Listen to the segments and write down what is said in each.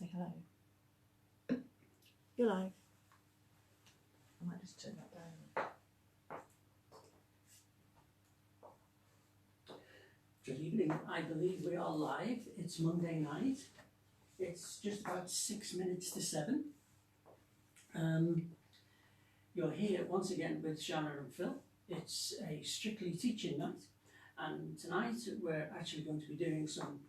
say hello. You're live. I might just turn that down. Good evening. I believe we are live. It's Monday night. It's just about 6 minutes to 7. You're here once again with Shanna and Phil. It's a strictly teaching night, and tonight we're actually going to be doing some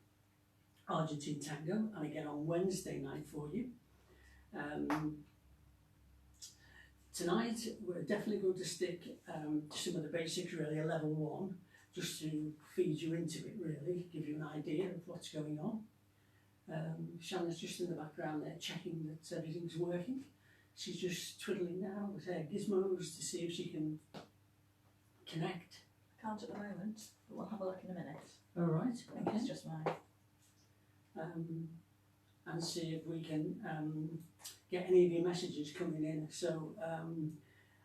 Argentine Tango, and again on Wednesday night for you. Tonight we're definitely going to stick to some of the basics, really, a level 1, just to feed you into it, really, give you an idea of what's going on. Shanna's just in the background there checking that everything's working. She's just twiddling now with her gizmos to see if she can connect. I can't at the moment, but we'll have a look in a minute. All right. I think it's just mine. And see if we can get any of your messages coming in. So,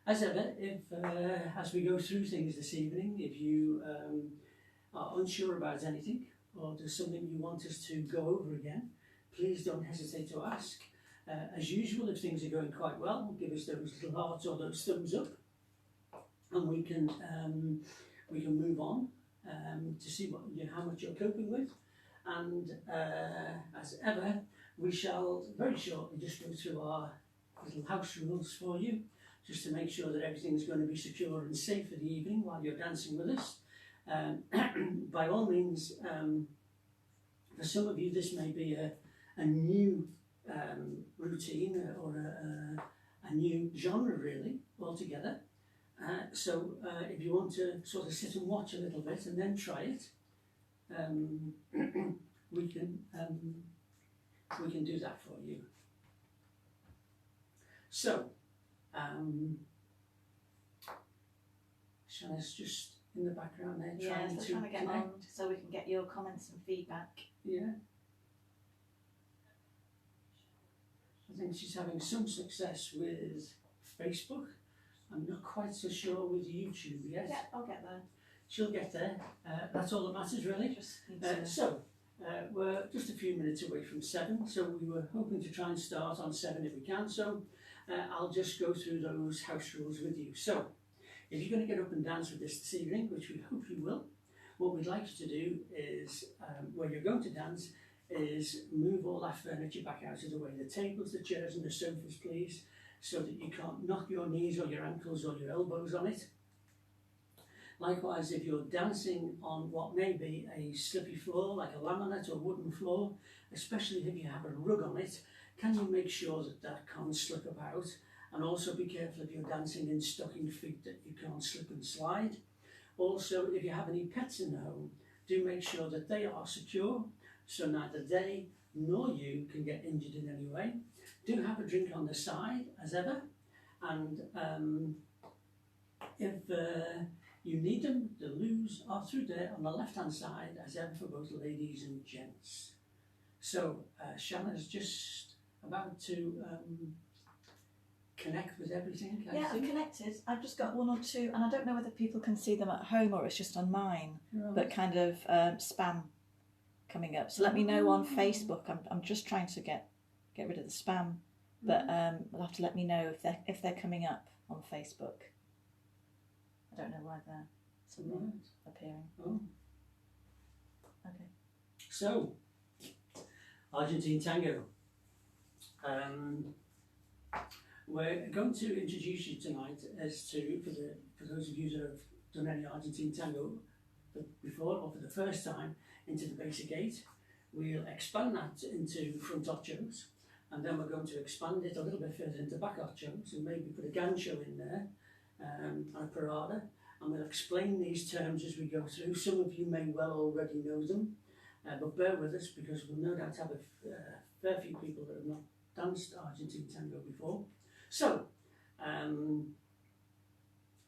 as ever, if as we go through things this evening, if you are unsure about anything or there's something you want us to go over again, please don't hesitate to ask. As usual, if things are going quite well, give us those little hearts or those thumbs up, and we can move on to see how much you're coping with. And as ever, we shall very shortly just go through our little house rules for you, just to make sure that everything's going to be secure and safe for the evening while you're dancing with us. By all means, for some of you this may be a new routine or a new genre, really, altogether. So if you want to sort of sit and watch a little bit and then try it, we can do that for you. So, Shanna's just in the background there trying to get connect. on so we can get your comments and feedback. Yeah. I think she's having some success with Facebook. I'm not quite so sure with YouTube yet. Yeah, I'll get there. She'll get there. That's all that matters, really. We're just a few minutes away from 7, so we were hoping to try and start on 7 if we can. So I'll just go through those house rules with you. So if you're going to get up and dance with us this evening, which we hope you will, what we'd like you to do is, where you're going to dance, is move all that furniture back out of the way. The tables, the chairs and the sofas, please, so that you can't knock your knees or your ankles or your elbows on it. Likewise, if you're dancing on what may be a slippy floor, like a laminate or wooden floor, especially if you have a rug on it, can you make sure that that can't slip about? And also be careful if you're dancing in stocking feet that you can't slip and slide. Also, if you have any pets in the home, do make sure that they are secure, so neither they nor you can get injured in any way. Do have a drink on the side, as ever, and if you need them, the loos are through there on the left-hand side, as ever, for both ladies and gents. So, Shanna's just about to connect with everything. Yeah, I've connected. I've just got 1 or 2, and I don't know whether people can see them at home or it's just on mine, but kind of spam coming up. So let me know on Facebook. I'm just trying to get rid of the spam, but you'll have to let me know if they're coming up on Facebook. I don't know why they're suddenly appearing. Oh. Okay. So, Argentine Tango. We're going to introduce you tonight as to, for those of you that have done any Argentine Tango before or for the first time, into the basic 8. We'll expand that into front ochos, and then we're going to expand it a little bit further into back ochos, and maybe put a gancho in there, and a parada, and we'll explain these terms as we go through. Some of you may well already know them, but bear with us because we'll no doubt have a fair few people that have not danced Argentine Tango before. So,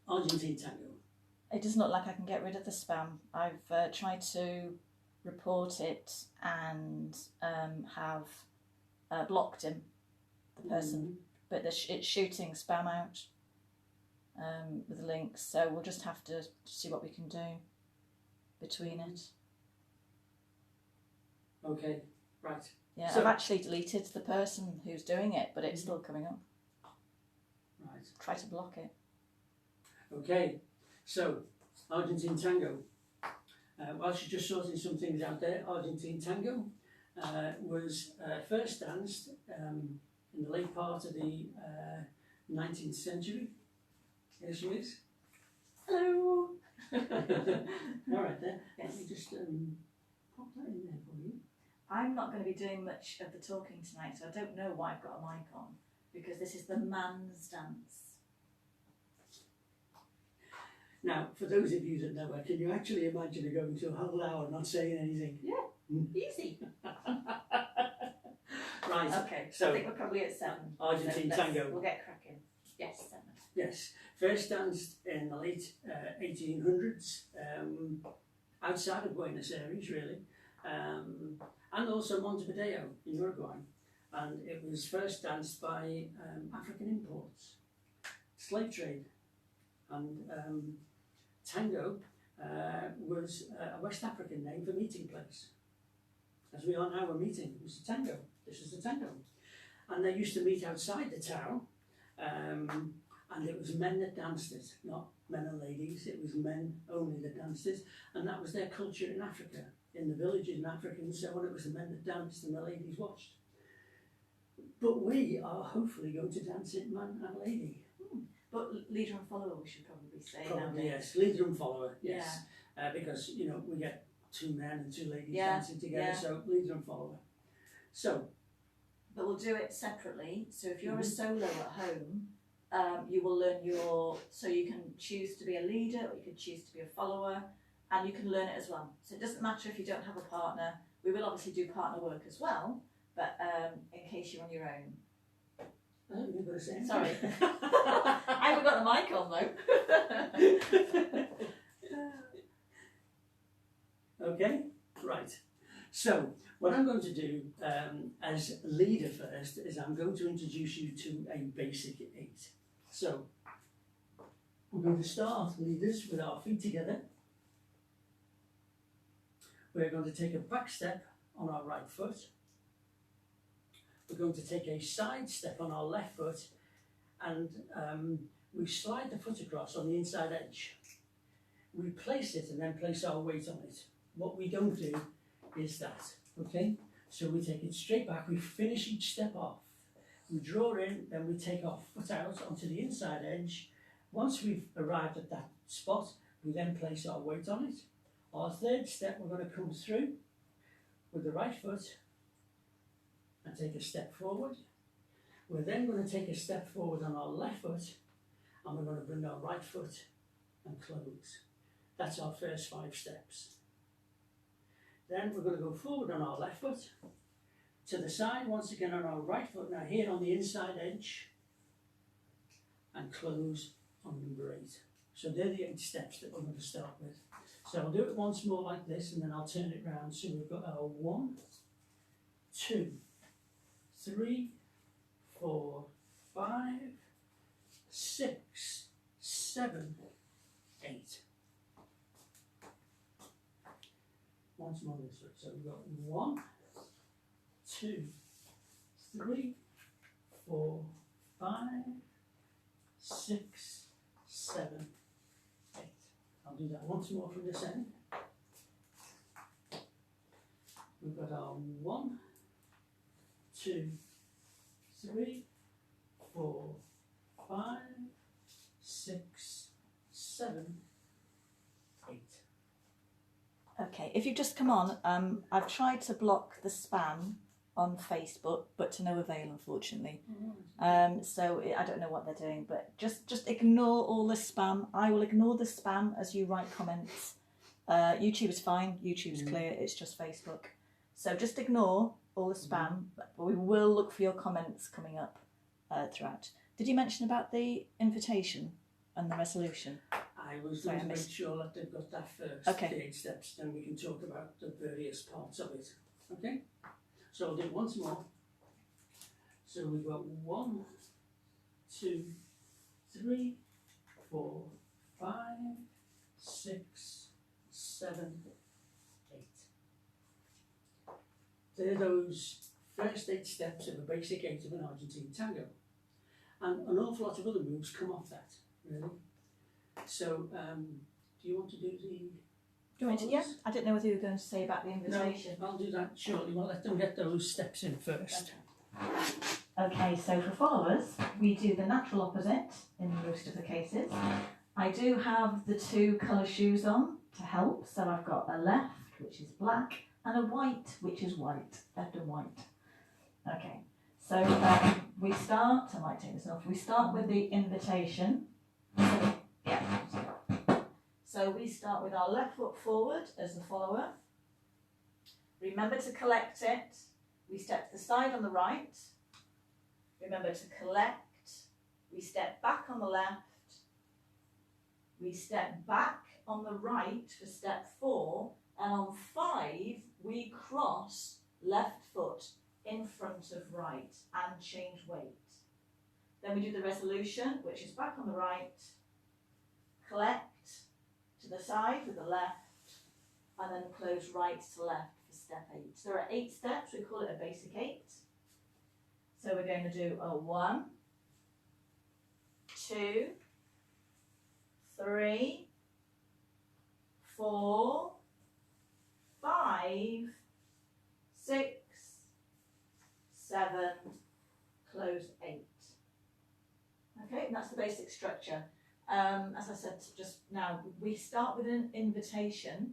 Argentine Tango. It doesn't look like I can get rid of the spam. I've tried to report it and have blocked him, the person, but it's shooting spam out with the links, so we'll just have to see what we can do between it. Okay, right. Yeah, So- I've actually deleted the person who's doing it, but it's still coming up. Right. Try to block it. Okay, so Argentine Tango. While she's just sorting some things out there, Argentine Tango was first danced in the late part of the 19th century. Here she is. Hello. All right then. Yes. Let me just pop that in there for you. I'm not going to be doing much of the talking tonight, so I don't know why I've got a mic on, because this is the man's dance. Now, for those of you that know her, can you actually imagine her going to a whole hour not saying anything? Yeah, easy. Right. Okay, So I think we're probably at 7. Argentine Tango. We'll get cracking. Yes, 7. Yes, first danced in the late 1800s, outside of Buenos Aires, really, and also Montevideo in Uruguay. And it was first danced by African imports, slave trade. And tango was a West African name for meeting place. As we are now a meeting, it was a tango. This is the tango. And they used to meet outside the town. And it was men that danced it, not men and ladies. It was men only that danced it, and that was their culture in Africa, in the villages in Africa and so on. It was the men that danced and the ladies watched. But we are hopefully going to dance it man and lady. But leader and follower, we should probably say. Probably nowadays. yes, leader and follower. Yes, because you know we get 2 men and 2 ladies dancing together, so leader and follower. So, but we'll do it separately. So if you're a solo at home, you will learn so you can choose to be a leader or you can choose to be a follower, and you can learn it as well. So it doesn't matter if you don't have a partner. We will obviously do partner work as well, but in case you're on your own. I don't think you're going to say anything. Sorry. I haven't got the mic on though. Okay, right. So what I'm going to do as leader first is I'm going to introduce you to a basic 8. So we're going to start, leaders, with our feet together. We're going to take a back step on our right foot. We're going to take a side step on our left foot, and we slide the foot across on the inside edge. We place it and then place our weight on it. What we don't do is that, okay? So we take it straight back, we finish each step off. We draw in, then we take our foot out onto the inside edge. Once we've arrived at that spot, we then place our weight on it. Our third step, we're going to come through with the right foot and take a step forward. We're then going to take a step forward on our left foot, and we're going to bring our right foot and close. That's our first 5 steps. Then we're going to go forward on our left foot, to the side once again on our right foot, now here on the inside edge, and close on number 8. So they're the 8 steps that we're going to start with. So I'll do it once more like this, and then I'll turn it round. So we've got our 1, 2, 3, 4, 5, 6, 7, 8. Once more this way. So we've got 1, 2, 3, 4, 5, 6, 7, 8. I'll do that once more from this end. We've got our 1, 2, 3, 4, 5, 6, 7, 8. Okay, if you've just come on, I've tried to block the spam on Facebook, but to no avail, unfortunately. So I don't know what they're doing, but just ignore all the spam. I will ignore the spam as you write comments. YouTube is fine, YouTube's clear, it's just Facebook. So just ignore all the spam, but we will look for your comments coming up throughout. Did you mention about the invitation and the resolution? I was going to make sure that they've got that first, okay. The 8 steps, then we can talk about the various parts of it. Okay? So I'll do it once more. So we've got 1, 2, 3, 4, 5, 6, 7, 8. They're those first 8 steps of a basic 8 of an Argentine Tango. And an awful lot of other moves come off that, really. So, do you want to do the... Do you want to, yeah, I didn't know whether you were going to say about the invitation. No, I'll do that shortly. We'll let them get those steps in first. Okay, so for followers, we do the natural opposite in most of the cases. I do have the 2 colour shoes on to help. So I've got a left, which is black, and a white, which is white. Left and white. Okay, so we start, I might take this off, we start with the invitation. Yeah. So we start with our left foot forward as the follower. Remember to collect it. We step to the side on the right. Remember to collect. We step back on the left. We step back on the right for step 4. And on 5, we cross left foot in front of right and change weight. Then we do the resolution, which is back on the right. Collect to the side with the left, and then close right to left for step 8. So there are 8 steps, we call it a basic 8. So we're going to do a 1, 2, 3, 4, 5, 6, 7, close 8. Okay, and that's the basic structure. As I said just now, we start with an invitation.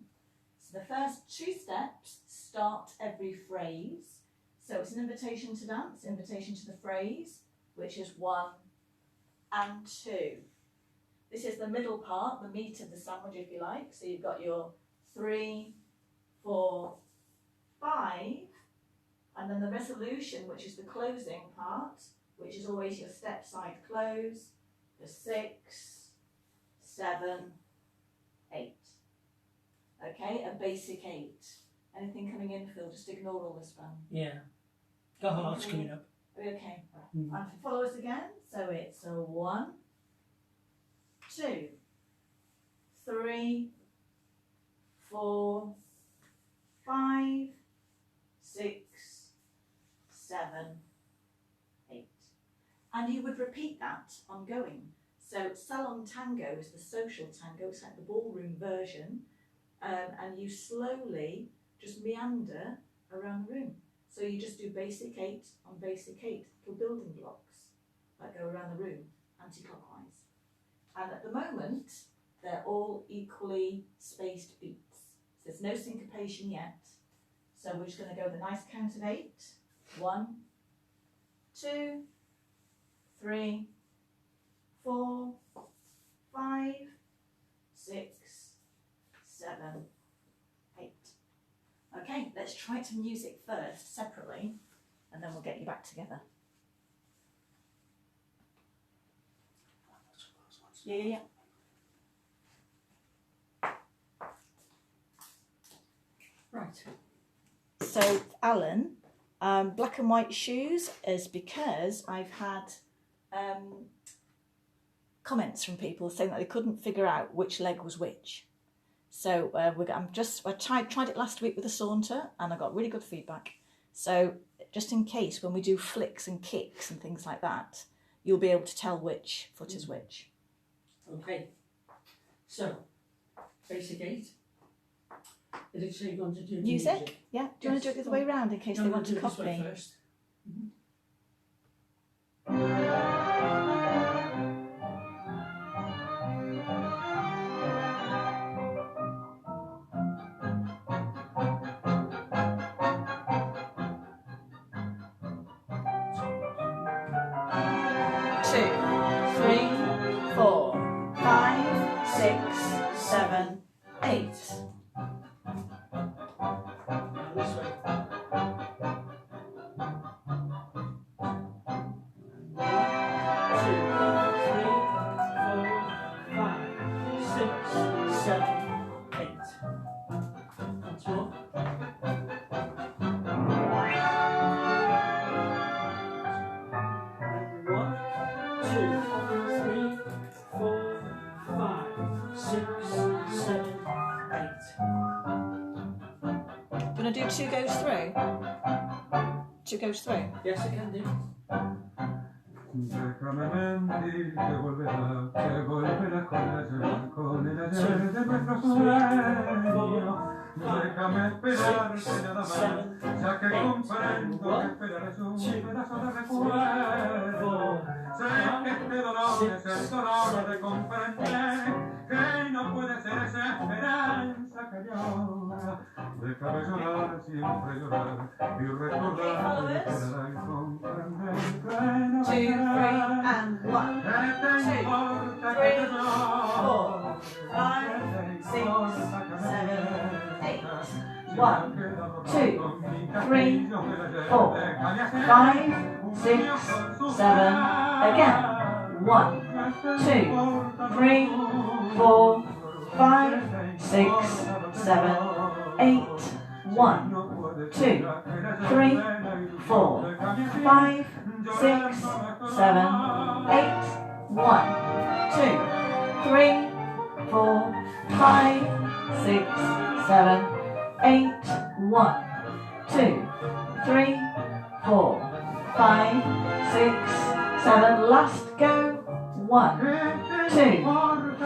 So the first 2 steps start every phrase. So it's an invitation to dance, invitation to the phrase, which is 1 and 2. This is the middle part, the meat of the sandwich, if you like. So you've got your 3, 4, 5, and then the resolution, which is the closing part, which is always your step side close, the 6, 7, 8. Okay, a basic 8. Anything coming in, Phil? Just ignore all this one. Yeah. Got a lot coming up. Okay. And for followers again, so it's a 1, 2, 3, 4, 5, 6, 7, 8. And you would repeat that ongoing. So salon tango is the social tango, it's like the ballroom version, and you slowly just meander around the room. So you just do basic 8 on basic 8, little building blocks that go around the room anti-clockwise. And at the moment, they're all equally spaced beats. So there's no syncopation yet. So we're just going to go with a nice count of 8. 1, 2, 3, 4, 5, 6, 7, 8. Okay, let's try it to music first, separately, and then we'll get you back together. Yeah. Right. So, Alan, black and white shoes is because I've had comments from people saying that they couldn't figure out which leg was which. So I tried it last week with a saunter and I got really good feedback. So just in case when we do flicks and kicks and things like that, you'll be able to tell which foot is which. Okay. So basic 8. Did it say you want to do music? Yeah. Do you want to do it the other way around in case they want to copy? This way first. Mm-hmm. 2, 3, 4, 5, 6, 7, 8. This way. 2 goes through. two goes through? Yes, I can do. Déjame mentir que volverá con el ayer de nuestro sueño. Déjame esperarte nada más, ya que comprendo que esperar es un pedazo de recuerdo. Sé que este dolor es el dolor de comprender que no puede ser esa esperanza que llora. Déjame llorar, siempre llorar y recordar y esperar y comprender que no 2, 3, and 1, 2, 3, 4, 5, 6, 7, 8. 1, 2, 3, 4, 5, 6, 7. Again. 1, 2, 3, 4, 5, 6, 7, 8. 1, 2, 3, 4, 5, 6, 7, 8. 1, 2, 3, 4, 5, 6, 7, 8. 1, 2, 3, 4, 5, 6, 7. Last go. 1, 2,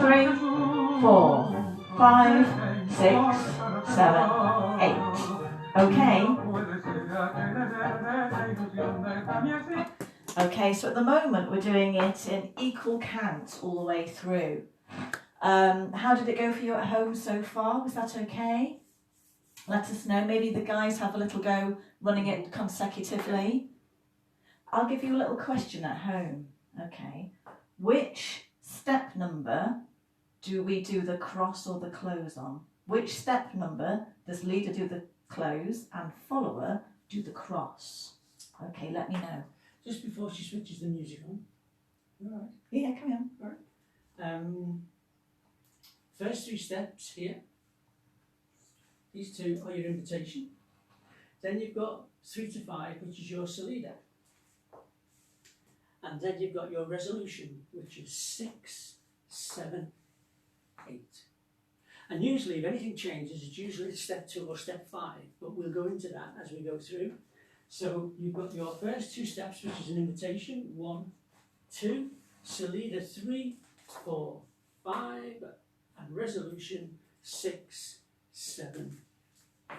3, 4, 5, 6, 7, 8. Okay. Okay, so at the moment we're doing it in equal counts all the way through. How did it go for you at home so far? Was that okay? Let us know. Maybe the guys have a little go running it consecutively. I'll give you a little question at home. Okay. Which step number do we do the cross or the close on? Which step number does leader do the close and follower do the cross? Okay, let me know. Just before she switches the music on. All right. Yeah, come on. All right. First 3 steps here. These 2 are your invitation. Then you've got 3 to 5, which is your salida. And then you've got your resolution, which is 6, 7, 8. And usually if anything changes, it's usually step 2 or step 5, but we'll go into that as we go through. So you've got your first 2 steps, which is an invitation, 1, 2, salida 3, 4, 5, and resolution 6, 7, 8.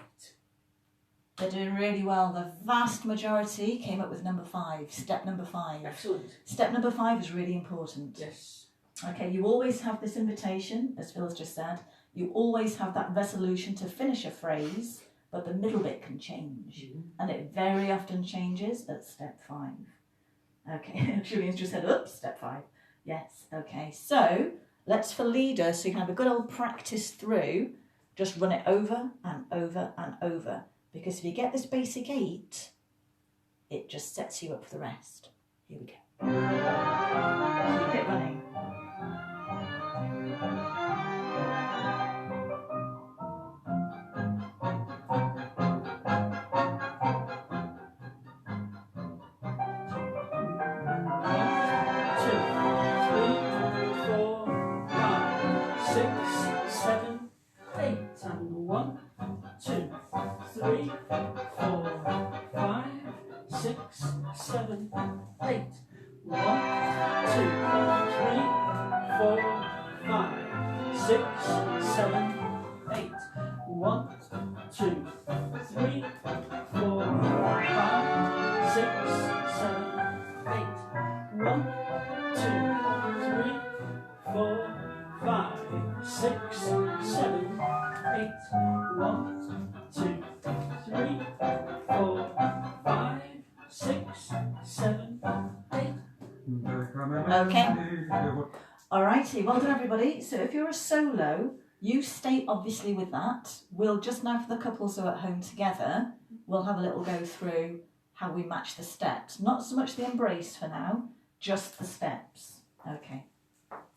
They're doing really well. The vast majority came up with number 5, step number 5. Excellent. Step number 5 is really important. Yes. Okay, you always have this invitation, as Phil's just said. You always have that resolution to finish a phrase, but the middle bit can change. And it very often changes at step 5. Okay, Julian's just said, oops, step 5. Yes, okay. So, let's for leader, so you can have a good old practice through. Just run it over and over and over. Because if you get this basic 8, it just sets you up for the rest. Here we go. Keep it running. Okay. Alrighty, well done everybody. So if you're a solo, you stay obviously with that. We'll just now, for the couples who are at home together, we'll have a little go through how we match the steps. Not so much the embrace for now, just the steps. Okay.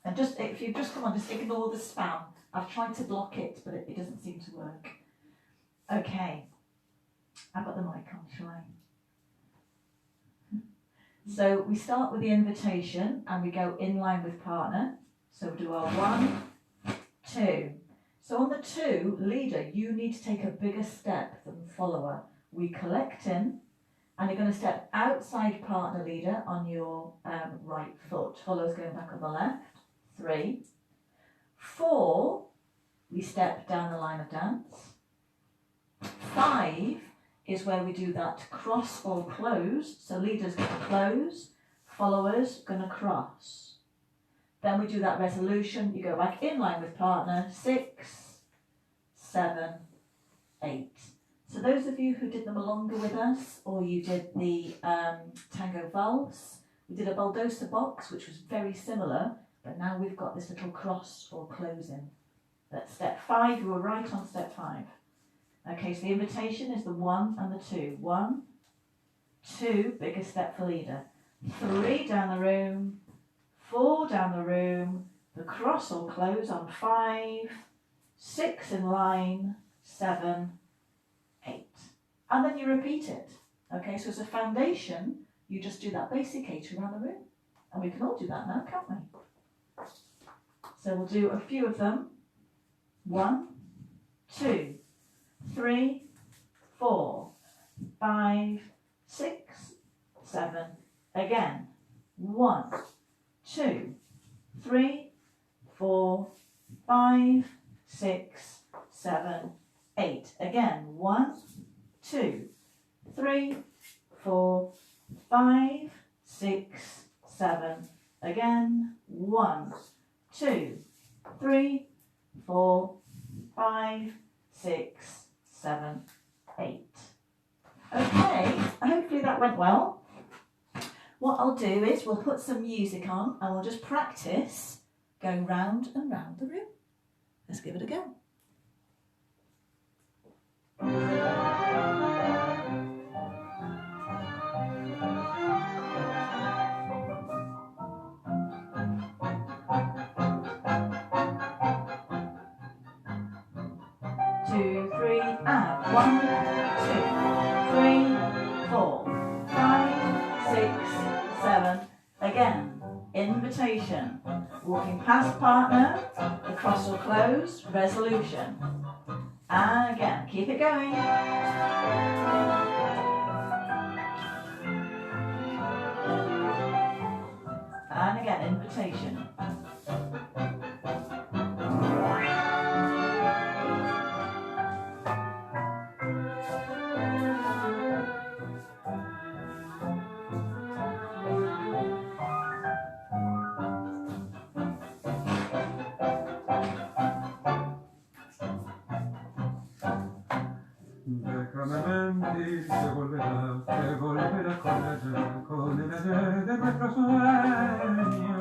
And just, if you just come on, just ignore the spam. I've tried to block it, but it doesn't seem to work. Okay. I've got the mic on, shall I? So we start with the invitation and we go in line with partner. So we do our 1, 2. So on the 2, leader, you need to take a bigger step than follower. We collect in And you're going to step outside partner leader on your right foot. Followers going back on the left. 3. 4, we step down the line of dance. 5 is where we do that cross or close. So leaders going to close, followers going to cross. Then we do that resolution. You go back in line with partner. 6, 7, 8. So those of you who did them longer with us, or you did the tango valse, we did a baldosa box, which was very similar, but now we've got this little cross or closing. That's step 5. You were right on step 5. Okay, so the invitation is the 1 and the 2. 1, 2, biggest step for leader. 3 down the room, 4 down the room, the cross or close on 5, 6 in line, 7, 8. And then you repeat it. Okay, so as a foundation, you just do that basic 8 around the room. And we can all do that now, can't we? So we'll do a few of them. 1, 2, 3, 4, 5, 6, 7. Again. 1, 2, 3, 4, 5, 6, 7, 8. Again. 1, 2, 3, 4, 5, 6, 7. Again. 1, 2, 3, 4, 5, 6, 7, 8. Okay, hopefully that went well. What I'll do is we'll put some music on and we'll just practice going round and round the room. Let's give it a go. Two, 3, and 1, 2, 3, 4, 5, 6, 7. Again, invitation. Walking past partner, the cross or close, resolution. And again, keep it going. And again, invitation. Déjame mentir que volverá con el ayer de nuestro sueño.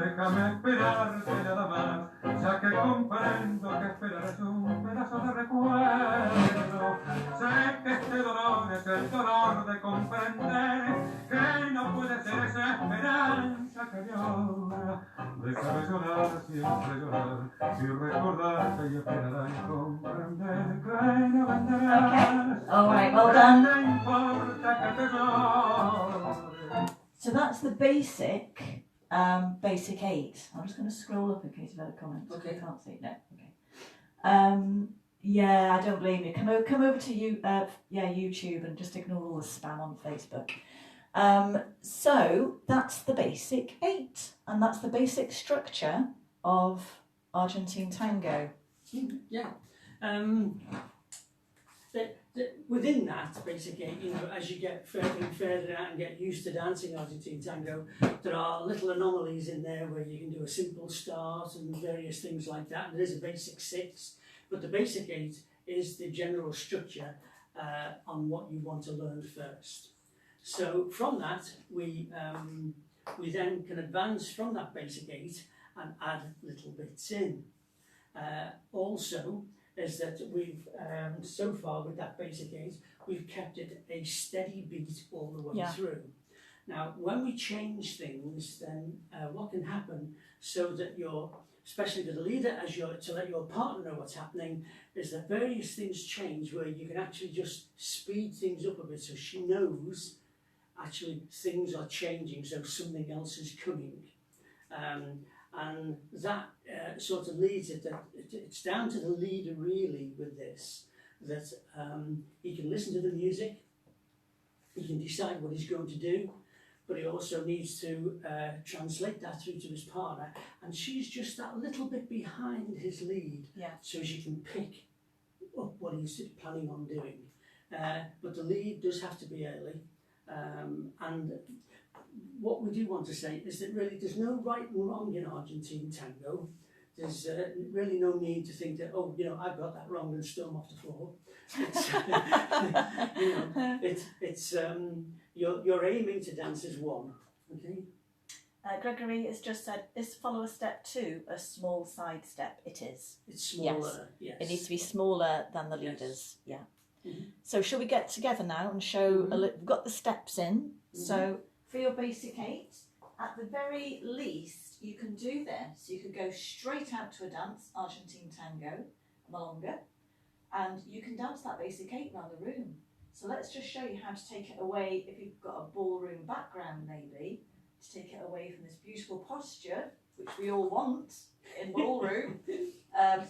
Déjame esperarte nada más, ya que comprendo que esperar es un pedazo de recuerdo. Sé que este dolor es el dolor de comprender que no puede ser esa esperanza que llora. Déjame llorar, siempre llorar, y recordarte y esperar y comprender que no vendrás. Okay, alright, well done. So that's the basic, basic 8. I'm just going to scroll up in case you've had a comment. Okay. I can't see it. No, okay. Yeah, I don't blame you. Come over to YouTube and just ignore all the spam on Facebook. So that's the basic 8, and that's the basic structure of Argentine Tango. Yeah. Within that, basically, as you get further and further out and get used to dancing Argentine Tango, there are little anomalies in there where you can do a simple start and various things like that. And there is a basic 6, but the basic 8 is the general structure on what you want to learn first. So from that, we then can advance from that basic 8 and add little bits in. Also, is that we've, so far with that basic 8, we've kept it a steady beat all the way through. Now, when we change things, then what can happen so that especially to the leader, to let your partner know what's happening, is that various things change where you can actually just speed things up a bit so she knows actually things are changing, so something else is coming. And that sort of leads it that it's down to the leader really with this, that he can listen to the music, he can decide what he's going to do, but he also needs to translate that through to his partner, and she's just that little bit behind his lead, so she can pick up what he's planning on doing. But the lead does have to be early, and what we do want to say is that really there's no right and wrong in Argentine tango. There's really no need to think that, oh, you know, I've got that wrong and storm off the floor. It's, you know, it's you're aiming to dance as one, okay? Gregory has just said, is follow a step 2 a small side step? It is. It's smaller, yes. It needs to be smaller than the leaders, So shall we get together now and show, we've got the steps in, so for your basic 8, at the very least, you can do this. You could go straight out to a dance, Argentine Tango, Milonga, and you can dance that basic 8 around the room. So let's just show you how to take it away, if you've got a ballroom background maybe, to take it away from this beautiful posture, which we all want in ballroom,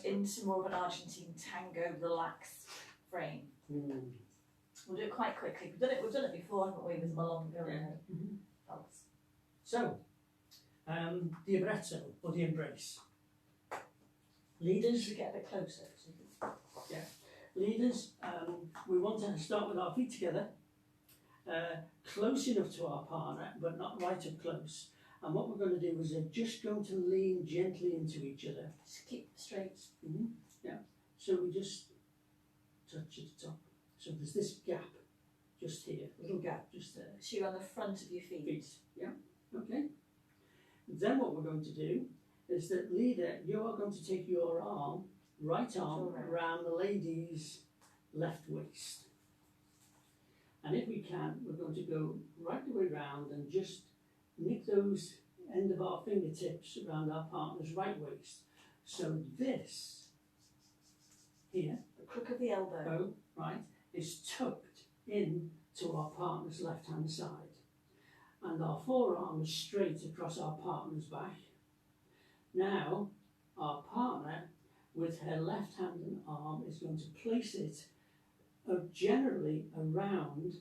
into more of an Argentine Tango relaxed frame. We'll do it quite quickly. We've done it before, haven't we, with Milonga and Pulse. So, the abbraccio, or the embrace. Leaders, Should we get a bit closer? leaders, we want to start with our feet together, close enough to our partner, but not right up close. And what we're going to do is just going to lean gently into each other. Just keep straight. Yeah. So we just touch at the top. So there's this gap just here, little gap just there. So you're on the front of your feet. Yeah. Okay. Then what we're going to do is that, leader, you are going to take your arm, right arm, around the lady's left waist. And if we can, we're going to go right the way round and just nick those end of our fingertips around our partner's right waist. So this here, The crook of the elbow. Right, is tucked in to our partner's left-hand side. And our forearm is straight across our partner's back. Now, our partner, with her left hand and arm, is going to place it generally around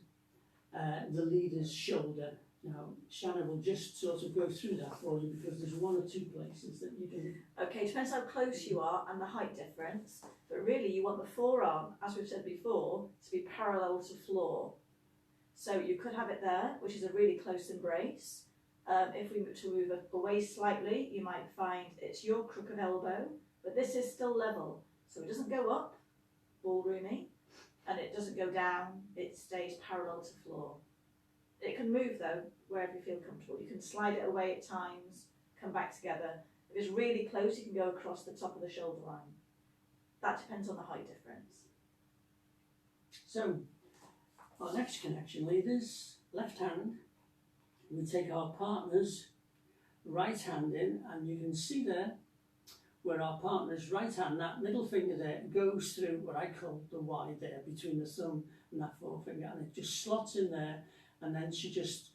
the leader's shoulder. Now, Shannon will just sort of go through that for you, because there's 1 or 2 places that you can... Okay, depends how close you are and the height difference, but really you want the forearm, as we've said before, to be parallel to floor. So you could have it there, which is a really close embrace. If we were to move it away slightly, you might find it's your crook of elbow, but this is still level. So it doesn't go up, ballroomy, and it doesn't go down, it stays parallel to floor. It can move though, wherever you feel comfortable. You can slide it away at times, come back together. If it's really close, you can go across the top of the shoulder line. That depends on the height difference. So, our next connection, leaders, left hand, we take our partner's right hand in, and you can see there where our partner's right hand, that middle finger there, goes through what I call the Y there, between the thumb and that forefinger, and it just slots in there, and then she just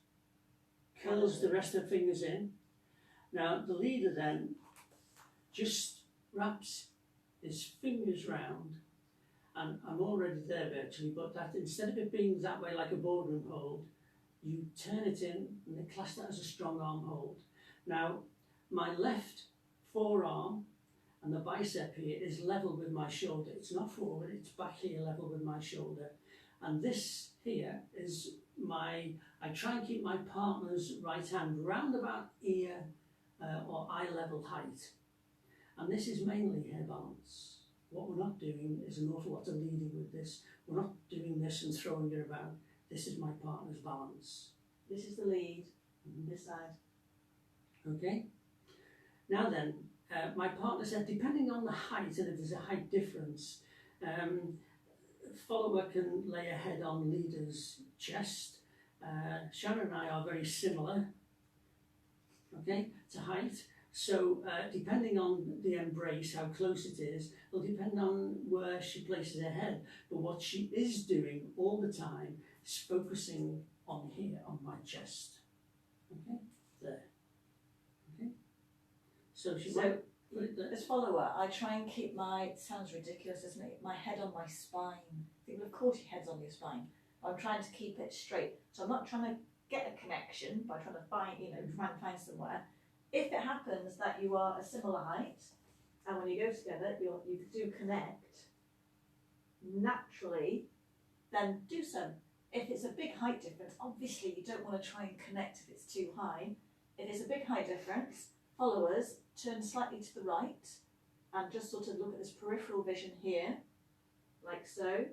curls the rest of her fingers in. Now, the leader then just wraps his fingers round, and I'm already there virtually, but that instead of it being that way like a boardroom hold, you turn it in and they class that as a strong arm hold. Now, my left forearm and the bicep here is level with my shoulder. It's not forward, it's back here level with my shoulder. And this here is I try and keep my partner's right hand round about ear or eye level height. And this is mainly hair balance. What we're not doing is an awful lot of leading with this. We're not doing this and throwing it about. This is my partner's balance. This is the lead, this side. Okay. Now then, my partner said, depending on the height, and if there's a height difference, follower can lay a head on leader's chest. Sharon and I are very similar, okay, to height. So depending on the embrace, how close it is, will depend on where she places her head. But what she is doing all the time is focusing on here, on my chest. Okay, there. Okay. So she might put it there. As follower, I try and keep it sounds ridiculous, isn't it? My head on my spine. People, of course, your head's on your spine. I'm trying to keep it straight. So I'm not trying to get a connection by trying to find, try and find somewhere. If it happens that you are a similar height, and when you go together, you do connect naturally, then do so. If it's a big height difference, obviously you don't want to try and connect if it's too high. If it's a big height difference, followers, turn slightly to the right and just sort of look at this peripheral vision here, like so.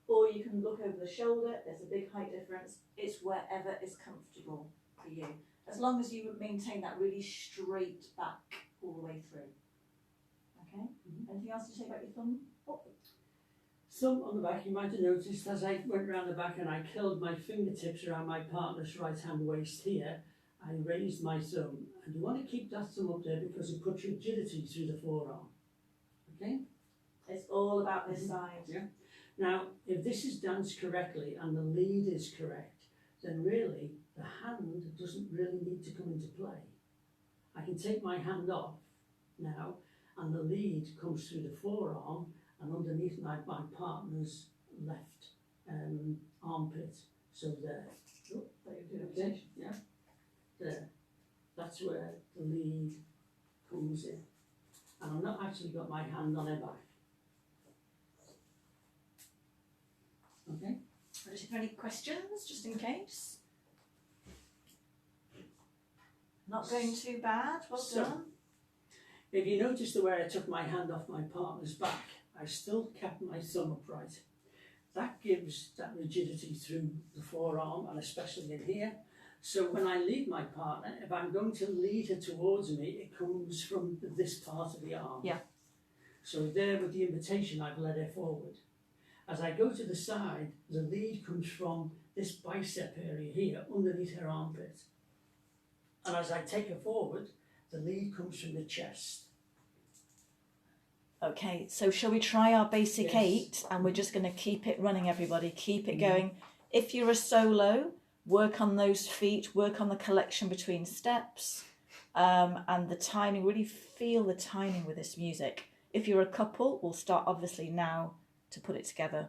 Or you can look over the shoulder, there's a big height difference. It's wherever is comfortable for you. As long as you maintain that really straight back all the way through. Okay? Anything else to say about your thumb? Oh. Thumb on the back, you might have noticed as I went around the back and I curled my fingertips around my partner's right hand waist here, I raised my thumb. And you want to keep that thumb up there because it puts rigidity through the forearm. Okay? It's all about this side. Yeah. Now, if this is danced correctly and the lead is correct, then really the hand doesn't really need to come into play. I can take my hand off now and the lead comes through the forearm and underneath my partner's left armpit. So there. Oh, that you're doing rotation. Yeah. There. That's where the lead comes in. And I've not actually got my hand on her back. Okay. Are there any questions, just in case? Not going too bad, well done. If you notice the way I took my hand off my partner's back, I still kept my thumb upright. That gives that rigidity through the forearm and especially in here. So when I lead my partner, if I'm going to lead her towards me, it comes from this part of the arm. Yeah. So there with the invitation, I've led her forward. As I go to the side, the lead comes from this bicep area here, underneath her armpit. And as I take her forward, the lead comes from the chest. Okay, so shall we try our basic Yes. 8 and we're just going to keep it running, everybody. Keep it going. If you're a solo, work on those feet, work on the collection between steps and the timing. Really feel the timing with this music. If you're a couple, we'll start obviously now to put it together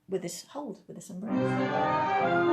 with this hold, with this embrace.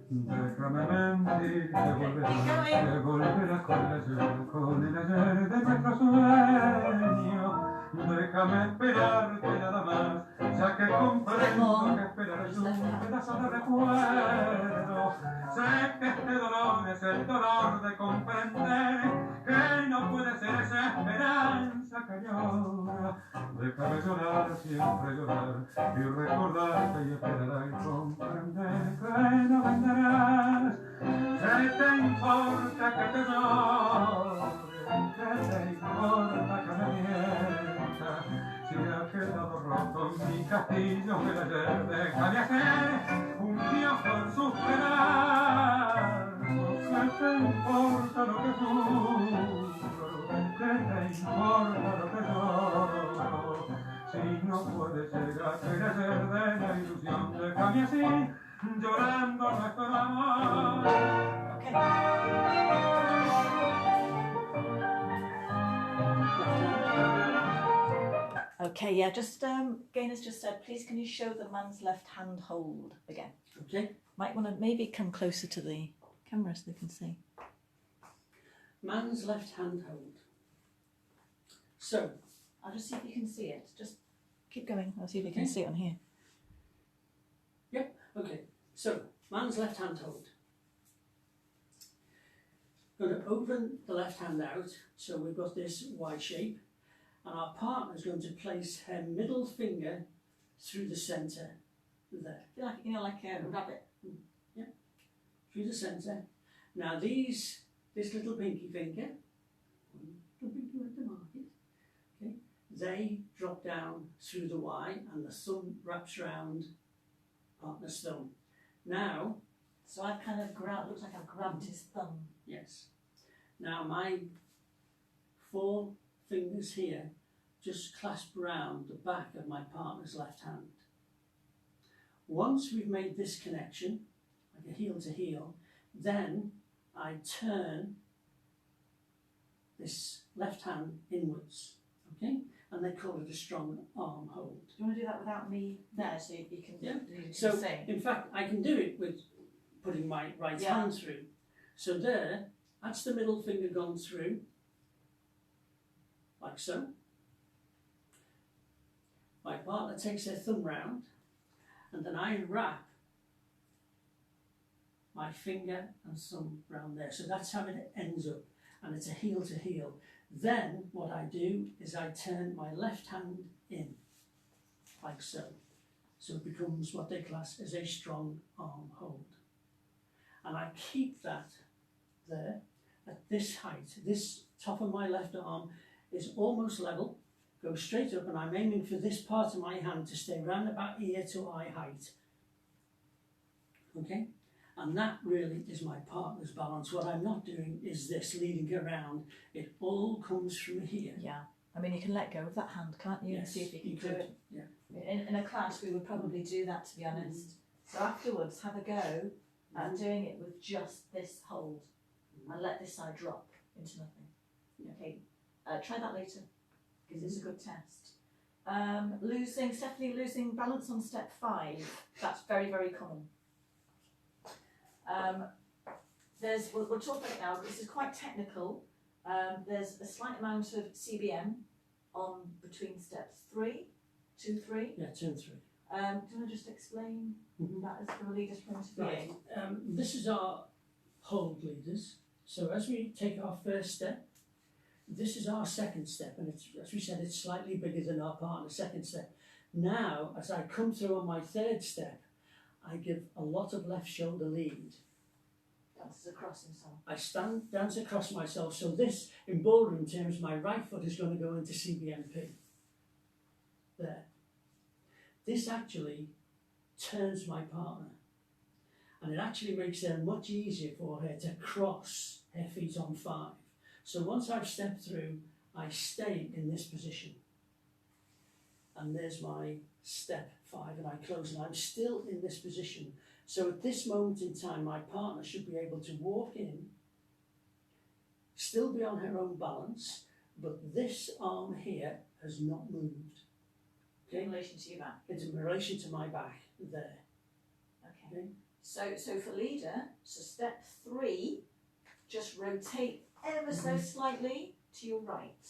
Déjame mentir, te volverás con el ayer, con el ayer de nuestro sueño. Déjame esperarte nada más, ya que comprendo que esperar es un pedazo de recuerdo. Sé que este dolor es el dolor de comprender que no puede ser esa esperanza que llora. Déjame llorar, siempre llorar, y recordarte y esperar y comprender que no vendrás. ¿Qué te importa que te llore? ¿Qué te importa que me mienta? Si ha quedado roto mi castillo del ayer, déjame hacer un dios por sus pedazos. ¿Qué te importa lo que sufro? ¿Qué te importa lo que lloro? Si no puedes llegar el ayer de la ilusión, déjame así, llorando nuestro amor. Okay, yeah, just Gaynor's just said, please can you show the man's left hand hold again? Okay. Might want to maybe come closer to the camera so they can see. Man's left hand hold. So, I'll just see if you can see it. Just keep going. I'll see if you can see it on here. Yep, okay. So, man's left hand hold. Going to open the left hand out, so we've got this Y shape, and our partner is going to place her middle finger through the centre there. Like, you know, like a rabbit. Yeah, through the centre. Now this little pinky finger, okay, they drop down through the Y, and the thumb wraps around partner's thumb. Now, so I've kind of grabbed, looks like I've grabbed his thumb. yes. Now my 4 fingers here just clasp around the back of my partner's left hand. Once we've made this connection, like a heel to heel, then I turn this left hand inwards, okay? And they call it a strong arm hold. Do you want to do that without me there, so you can, Yeah. you can So, see? in fact, I can do it with putting my right hand through. So there, that's the middle finger gone through, like so. My partner takes their thumb round, and then I wrap my finger and thumb round there. So that's how it ends up, and it's a heel to heel. Then what I do is I turn my left hand in, like so. So it becomes what they class as a strong arm hold. And I keep that there at this height. This top of my left arm is almost level, goes straight up, and I'm aiming for this part of my hand to stay round about ear to eye height. Okay? And that really is my partner's balance. What I'm not doing is this leading around. It all comes from here. Yeah. I mean, you can let go of that hand, can't you? Yes, and see if you can could. do it. Yeah. In a class, we would probably do that, to be honest. So afterwards, have a go at doing it with just this hold, and let this side drop into nothing. Yeah. Okay, try that later, because it's a good test. Stephanie losing balance on step 5. That's very, very common. We'll talk about it now. This is quite technical. There's a slight amount of CBM on between steps 2, 3. Yeah, 2 and 3. Do you want to just explain that as from a leader's point of view? Right. This is our hold leaders. So as we take our first step, this is our second step, and it's, as we said, it's slightly bigger than our partner's second step. Now, as I come through on my third step, I give a lot of left shoulder lead. Dances across himself. I dance across myself, so this, in ballroom terms, my right foot is going to go into CBMP. There. This actually turns my partner, and it actually makes it much easier for her to cross her feet on 5. So once I've stepped through, I stay in this position. And there's my step 5, and I close, and I'm still in this position. So at this moment in time, my partner should be able to walk in, still be on her own balance, but this arm here has not moved. Okay? In relation to your back. It's in relation to my back there. Okay. So for leader, so step 3, just rotate ever so slightly to your right.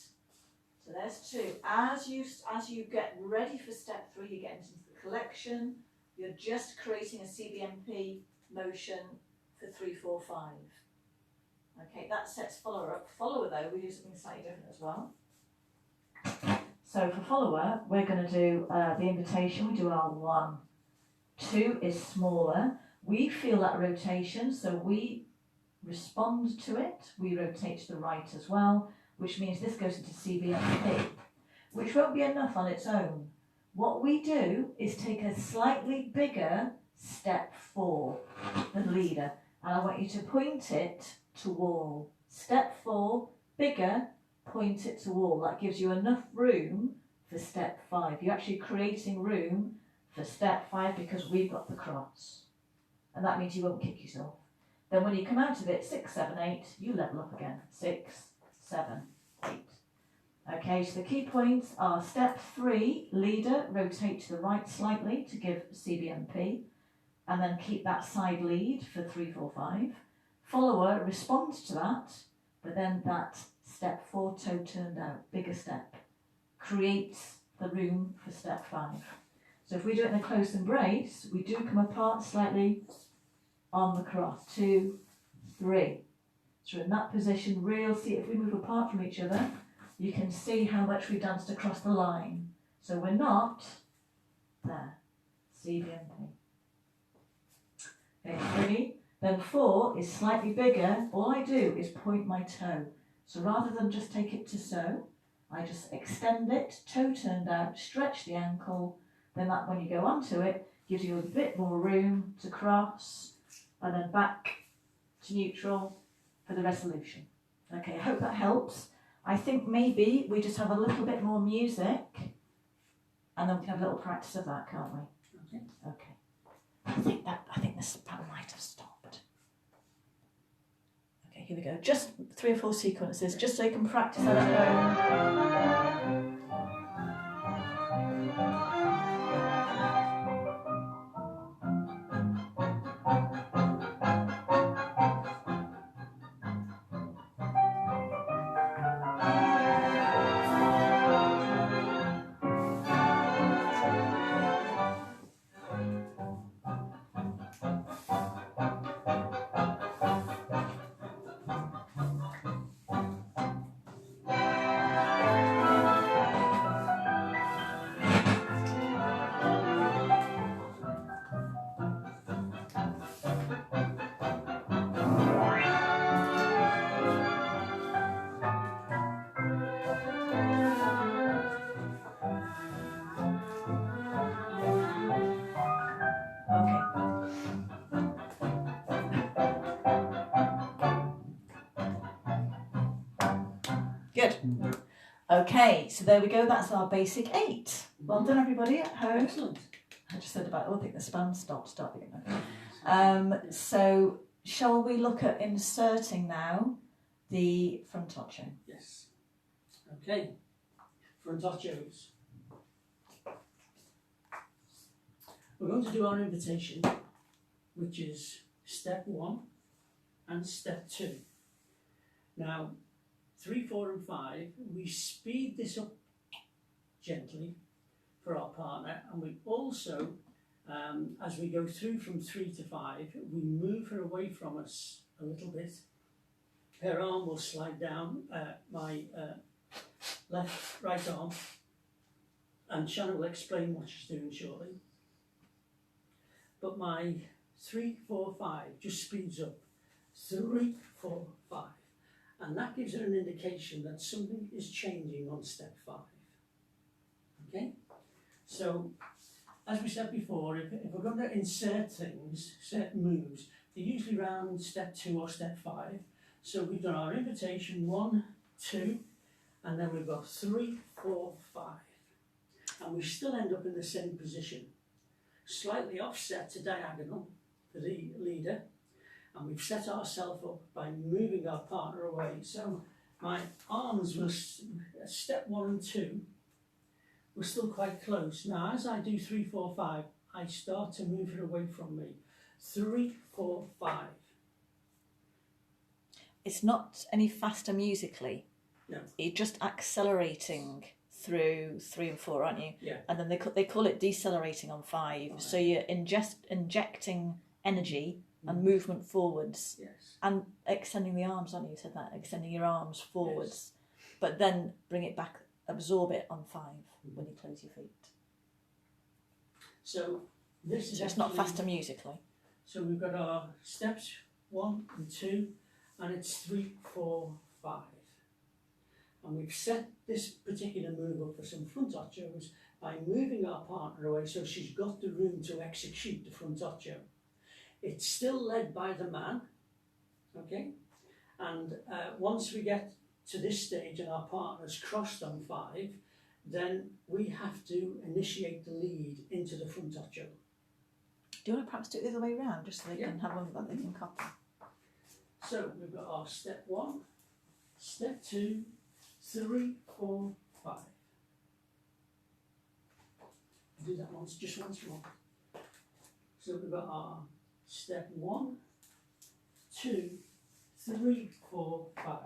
So there's 2. As you get ready for step 3, you get into the collection. You're just creating a CBMP motion for 3, 4, 5. Okay, that sets follower up. Follower though, we do something slightly different as well. So for follower, we're going to do the invitation. We do our 1, 2 is smaller. We feel that rotation, so we respond to it. We rotate to the right as well, which means this goes into CBMP, which won't be enough on its own. What we do is take a slightly bigger step 4 than leader, and I want you to point it to wall. Step 4, bigger, point it to wall. That gives you enough room for step 5. You're actually creating room for step 5 because we've got the cross, and that means you won't kick yourself. Then when you come out of it, 6, 7, 8, you level up again. 6, 7, 8. Okay, so the key points are step 3, leader, rotate to the right slightly to give CBMP, and then keep that side lead for 3, 4, 5. Follower responds to that, but then that step 4 toe turned out, bigger step, creates the room for step 5. So if we do it in a close embrace, we do come apart slightly, on the cross. 2, 3. So in that position, see if we move apart from each other, you can see how much we've danced across the line. So we're not there. C, D, and P. Okay, 3. Then 4 is slightly bigger. All I do is point my toe. So rather than just take it to so, I just extend it, toe turned out, stretch the ankle. Then that, when you go onto it, gives you a bit more room to cross, and then back to neutral for the resolution. Okay, I hope that helps. I think maybe we just have a little bit more music, and then we can have a little practice of that, can't we? Okay. Okay. I think this pattern might have stopped. Okay, here we go. Just 3 or 4 sequences, just so you can practice that at home. Good. Okay, so there we go. That's our basic 8. Well done, everybody at home. Excellent. I just said about, I think the span stopped. Start again. So shall we look at inserting now the frontaccio? Yes. Okay. Frontaccios. We're going to do our invitation, which is step 1 and step 2. Now, 3, 4 and 5, we speed this up gently for our partner, and we also, as we go through from 3 to 5, we move her away from us a little bit. Her arm will slide down my right arm, and Shannon will explain what she's doing shortly. But my 3, 4, 5 just speeds up. 3, 4, 5. And that gives her an indication that something is changing on step 5. Okay? So, as we said before, if we're going to insert things, certain moves, they're usually around step 2 or step 5. So we've done our invitation 1, 2, and then we've got 3, 4, 5. And we still end up in the same position. Slightly offset to diagonal for the leader. And we've set ourselves up by moving our partner away. So my arms will, step 1 and 2, we're still quite close. Now as I do 3, 4, 5, I start to move her away from me. 3, 4, 5. It's not any faster musically. No. You're just accelerating through 3 and 4, aren't you? Yeah. And then they call it decelerating on 5. Right. So you're injecting energy and movement forwards. Yes. And extending the arms, aren't you? You said that, extending your arms forwards. Yes. But then bring it back, absorb it on 5 when you close your feet. So this is it's not faster musically. So we've got our steps 1 and 2, and it's 3, 4, 5. And we've set this particular move up for some frontaccios by moving our partner away so she's got the room to execute the frontaccio. It's still led by the man, okay? And once we get to this stage and our partner's crossed on 5, then we have to initiate the lead into the frontaccio. Do you want to perhaps do it the other way around, just so they can have one that they can copy? So we've got our step 1, step 2, 3, 4, 5. Do that once, just once more. So we've got our step 1, 2, 3, 4, 5.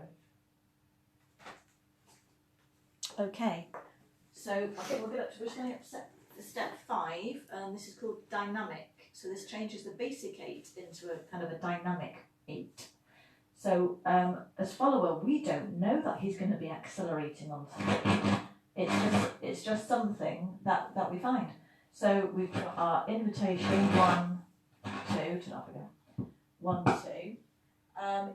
Okay, so I think we're going to step 5, and this is called dynamic. So this changes the basic 8 into a kind of a dynamic 8. So as follower, we don't know that he's going to be accelerating on 3. It's just something that we find. So we've got our invitation 1, 2. Turn off again. 1, 2.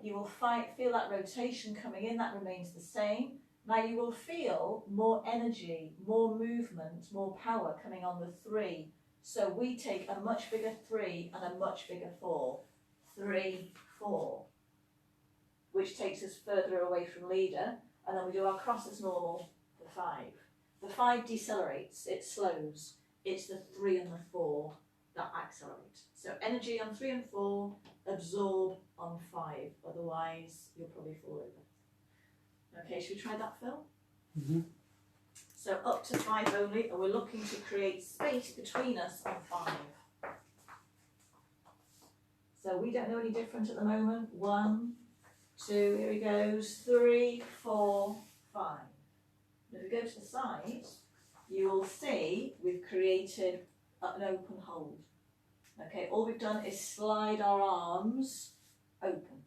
You will feel that rotation coming in. That remains the same. Now you will feel more energy, more movement, more power coming on the 3. So we take a much bigger 3 and a much bigger 4. 3, 4. Which takes us further away from leader. And then we do our cross as normal, the 5. The 5 decelerates, it slows. It's the 3 and the 4 that accelerate. So energy on 3 and 4, absorb on 5. Otherwise, you'll probably fall over. Okay, should we try that, Phil? Mm-hmm. So up to 5 only, and we're looking to create space between us and 5. So we don't know any different at the moment. 1, 2, here he goes, 3, 4, 5. If we go to the side, you will see we've created an open hold. Okay, all we've done is slide our arms open.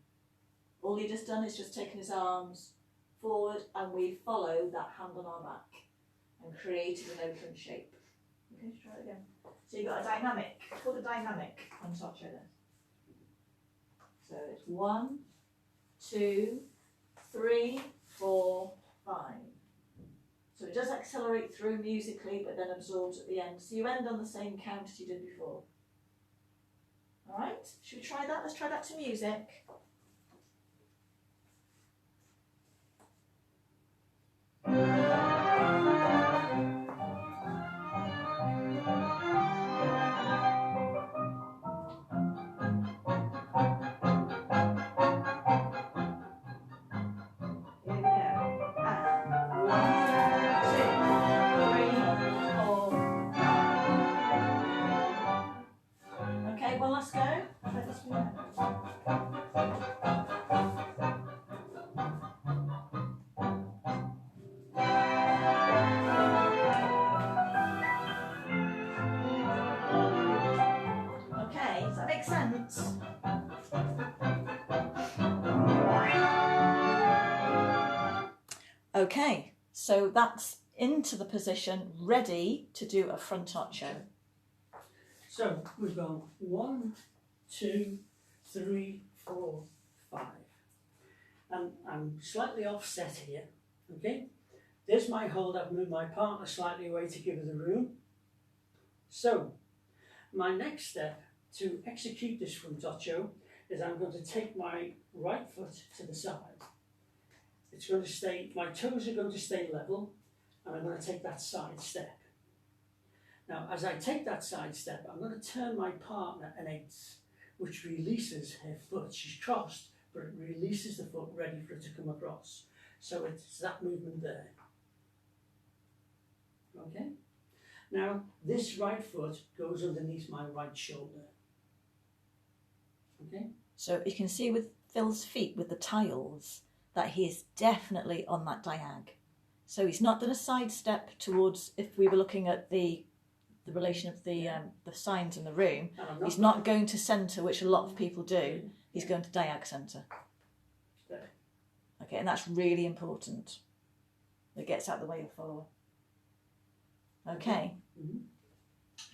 All he just done is just taken his arms forward and we follow that hand on our back and created an open shape. Okay, let's try it again. So you've got a dynamic, it's called a dynamic on top shoulder. So it's 1, 2, 3, 4, 5. So it does accelerate through musically, but then absorbs at the end. So you end on the same count as you did before. All right, should we try that? Let's try that to music. Let's go. Try this one. Okay, does that make sense? Okay, so that's into the position, ready to do a front archo. So we've gone 1, 2, 3, 4, 5. And I'm slightly offset here, okay? There's my hold. I've moved my partner slightly away to give her the room. So my next step to execute this front archo is I'm going to take my right foot to the side. It's going to stay, my toes are going to stay level, and I'm going to take that side step. Now, as I take that side step, I'm going to turn my partner an 8, which releases her foot. She's crossed, but it releases the foot ready for it to come across. So it's that movement there. Okay? Now, this right foot goes underneath my right shoulder. Okay? So you can see with Phil's feet, with the tiles, that he is definitely on that diag. So he's not done a side step towards, if we were looking at the relation of the signs in the room, he's not going to centre, which a lot of people do. He's going to diag centre. Okay, and that's really important. It gets out of the way of the follower. Okay.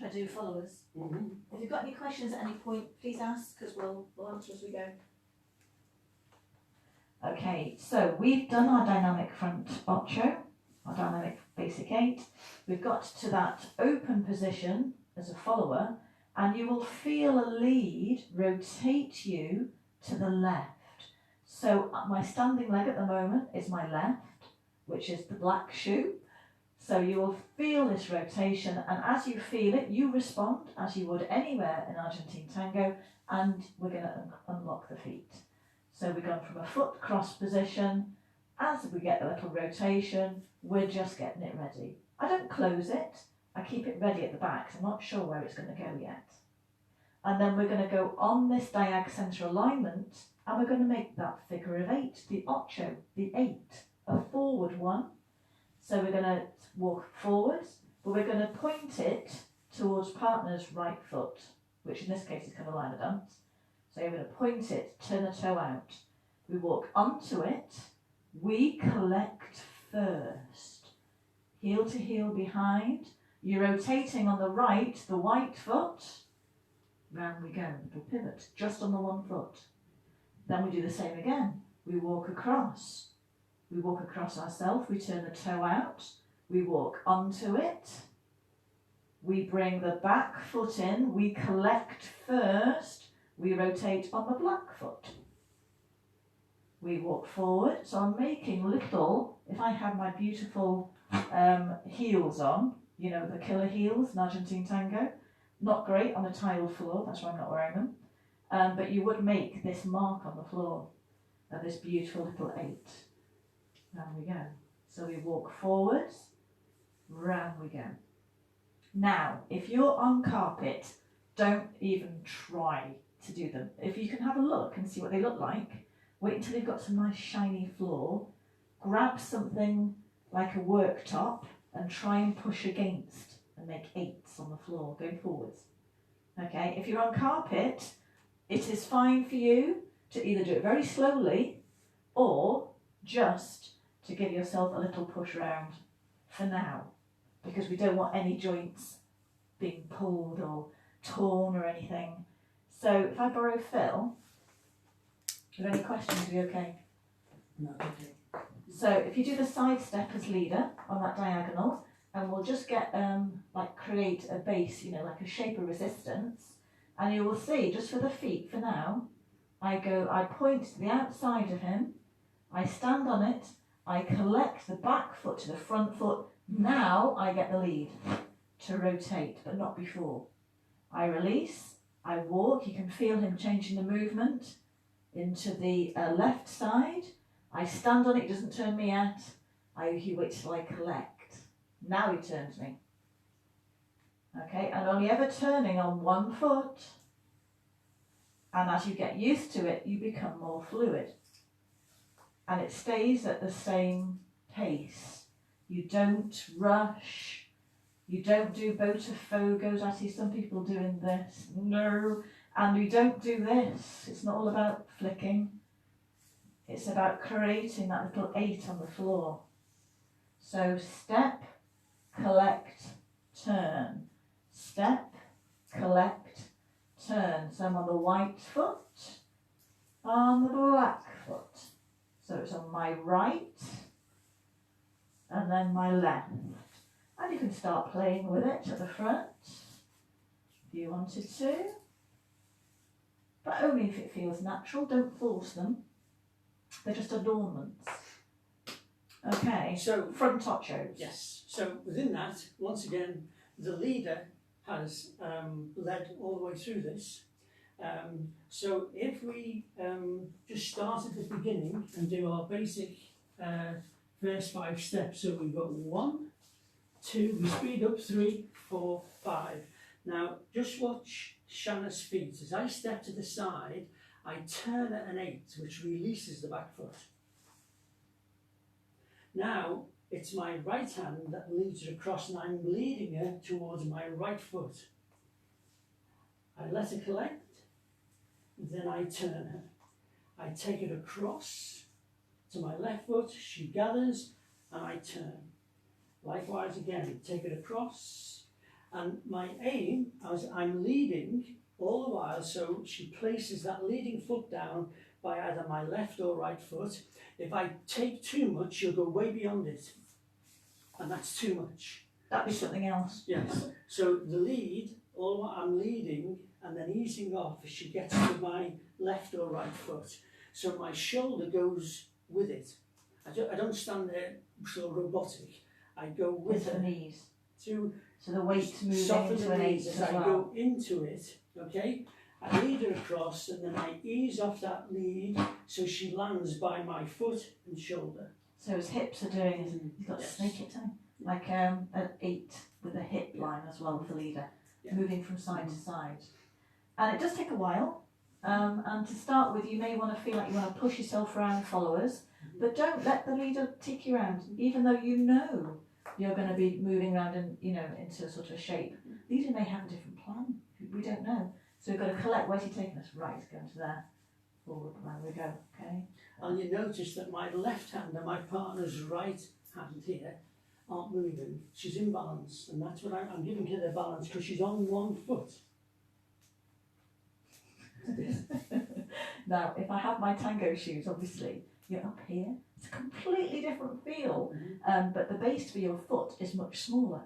I do followers. If you've got any questions at any point, please ask, because we'll answer as we go. Okay, so we've done our dynamic front archo, our dynamic basic 8. We've got to that open position as a follower, and you will feel a lead rotate you to the left. So my standing leg at the moment is my left, which is the black shoe. So you will feel this rotation, and as you feel it, you respond as you would anywhere in Argentine Tango, and we're going to unlock the feet. So we've gone from a foot cross position. As we get a little rotation, we're just getting it ready. I don't close it. I keep it ready at the back. So I'm not sure where it's going to go yet. And then we're going to go on this diag centre alignment, and we're going to make that figure of 8, the ocho, the 8, a forward one. So we're going to walk forwards, but we're going to point it towards partner's right foot. which in this case is kind of line of dance. So you're going to point it, turn the toe out. We walk onto it. We collect first. Heel to heel behind. You're rotating on the right, the white foot. Round we go. Little pivot, just on the one foot. Then we do the same again. We walk across. We walk across ourselves. We turn the toe out. We walk onto it. We bring the back foot in. We collect first. We rotate on the black foot. We walk forward. So I'm making little, if I had my beautiful heels on, you know, the killer heels in Argentine Tango, not great on a tiled floor, that's why I'm not wearing them. But you would make this mark on the floor of this beautiful little 8. Round we go. So we walk forwards, round we go. Now, if you're on carpet, don't even try to do them. If you can have a look and see what they look like, wait until you've got some nice shiny floor, grab something like a worktop and try and push against and make 8s on the floor going forwards. Okay, if you're on carpet, it is fine for you to either do it very slowly or just to give yourself a little push round for now, because we don't want any joints being pulled or torn or anything. So if I borrow Phil, are there any questions? Are you okay? No, okay. So if you do the side step as leader on that diagonal, and we'll just get like create a base, you know, like a shape of resistance, and you will see just for the feet for now, I point to the outside of him, I stand on it, I collect the back foot to the front foot. Now I get the lead to rotate, but not before. I release, I walk, you can feel him changing the movement into the left side. I stand on it, he doesn't turn me yet. He waits till I collect. Now he turns me. Okay, and only ever turning on one foot. And as you get used to it, you become more fluid. And it stays at the same pace. You don't rush. You don't do botafogos. I see some people doing this. No. And we don't do this. It's not all about flicking. It's about creating that little 8 on the floor. So step, collect, turn. Step, collect, turn. So I'm on the white foot, on the black foot. So it's on my right and then my left. And you can start playing with it at the front if you wanted to. But only if it feels natural. Don't force them. They're just adornments. Okay, So front ochos. yes, so within that, once again, the leader has led all the way through this. So if we just start at the beginning and do our basic first 5 steps, so we've got 1, 2, we speed up 3, 4, 5. Now just watch Shanna's feet. As I step to the side, I turn at an 8, which releases the back foot. Now it's my right hand that leads her across, and I'm leading her towards my right foot. I let her collect, then I turn her. I take it across to my left foot, she gathers, and I turn. Likewise again, take it across, and my aim, as I'm leading all the while, so she places that leading foot down by either my left or right foot. If I take too much, she'll go way beyond it, and that's too much. That'd be something else. Yes, so the lead, all what I'm leading and then easing off as she gets to my left or right foot. So my shoulder goes with it. I don't stand there so robotic. I go with the her knees. to So the weight's moving soften into the an 8 knees as as I well. go into it, okay? I lead her across and then I ease off that lead so she lands by my foot and shoulder. So his hips are doing his, he's got to Yes. snake it down. Like an 8 with a hip line as well with the leader, Yeah. moving from side to side. And it does take a while. And to start with, you may want to feel like you want to push yourself around followers, but don't let the leader take you around, even though you know you're going to be moving around and into a sort of shape. Leader may have a different plan. We don't know. So we've got to collect. Where's he taking us? Right, he's going to there. Forward, there we go. Okay. And you notice that my left hand and my partner's right hand here aren't moving. She's in balance, and that's what I'm giving her the balance because she's on one foot. Now, if I have my tango shoes, obviously, you're up here. It's a completely different feel, but the base for your foot is much smaller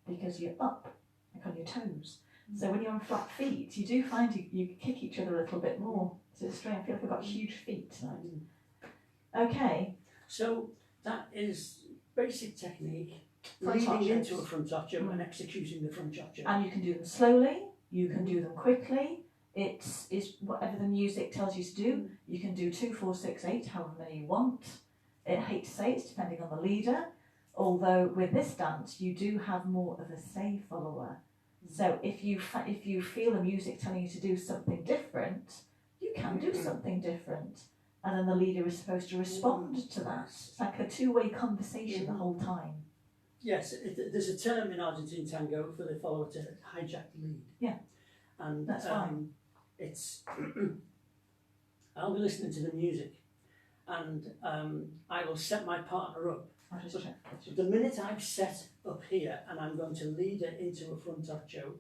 because you're up, like on your toes. So when you're on flat feet, you do find you kick each other a little bit more. So it's strange. I feel like I've got huge feet tonight. Okay. So that is basic technique, Front leading ochos. into a front ocho and executing the front ocho. And you can do them slowly. You can do them quickly. It's whatever the music tells you to do. You can do 2, 4, 6, 8, however many you want. I hate to say it's depending on the leader. Although with this dance, you do have more of a say follower. So if you feel the music telling you to do something different, you can do something different. And then the leader is supposed to respond to that. It's like a two-way conversation the whole time. Yes, there's a term in Argentine Tango for the follower to hijack the lead. Yeah, and that's fine. It's I'll be listening to the music, and I will set my partner up. I'll just check. The minute I've set up here and I'm going to lead her into a front ocho,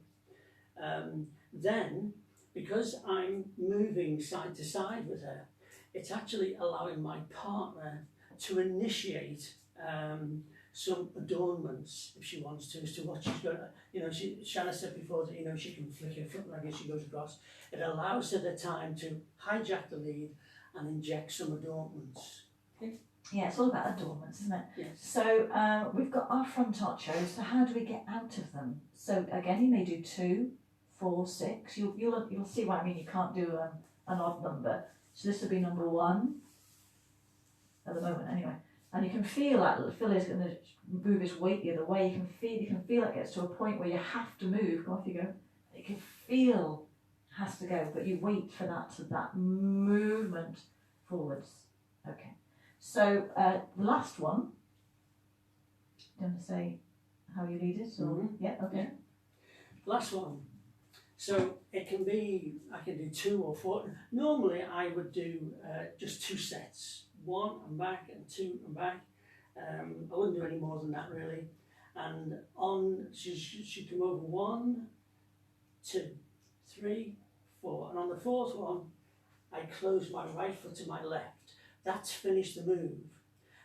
then because I'm moving side to side with her, it's actually allowing my partner to initiate some adornments if she wants to, as to what she's going to, Shanna said before that, she can flick her front leg as she goes across. It allows her the time to hijack the lead and inject some adornments. Okay? Yeah, it's all about adornments, isn't it? Yes. So we've got our front ochos, so how do we get out of them? So again, you may do 2, 4, 6. You'll see what I mean. You can't do an odd number. So this will be number 1 at the moment, anyway. And you can feel that Phil is going to move his weight the other way. You can feel it gets to a point where you have to move. Go off you go. You can feel it has to go, but you wait for that movement forwards. Okay. So the last one. Do you want to say how you lead it? Or yeah, okay. Yeah. Last one. So it can be, I can do 2 or 4. Normally I would do just 2 sets. 1 and back and 2 and back. I wouldn't do any more than that really. And she'd come over 1, 2, 3, 4. And on the 4th one, I close my right foot to my left. That's finished the move.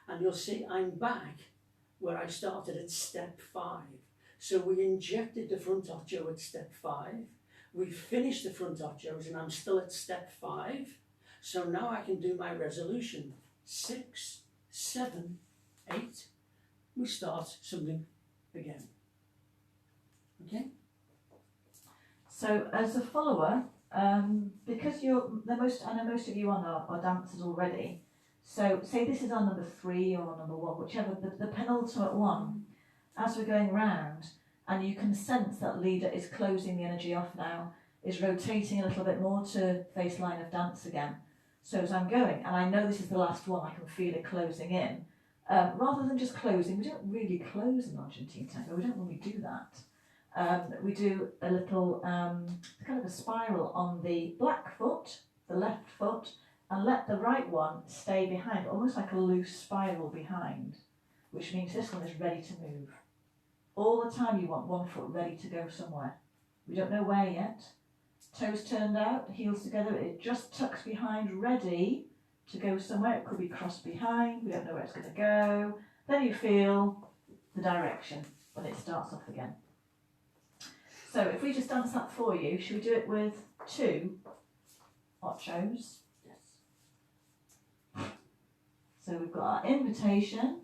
And you'll see I'm back where I started at step 5. So we injected the front ocho at step 5. We finished the front ochos and I'm still at step 5. So now I can do my resolution. 6, 7, 8. We start something again. Okay? So as a follower, because I know most of you are dancers already. So say this is our number 3 or number 1, whichever, the penultimate one, as we're going round, and you can sense that leader is closing the energy off now, is rotating a little bit more to face line of dance again. So as I'm going, and I know this is the last one, I can feel it closing in. Rather than just closing, we don't really close in Argentine Tango, we don't really do that. We do a little kind of a spiral on the black foot, the left foot, and let the right one stay behind, almost like a loose spiral behind, which means this one is ready to move. All the time you want one foot ready to go somewhere. We don't know where yet. Toes turned out, heels together, it just tucks behind, ready to go somewhere. It could be crossed behind, we don't know where it's going to go. Then you feel the direction when it starts off again. So if we just dance that for you, should we do it with 2 ochos? Yes. So we've got our invitation,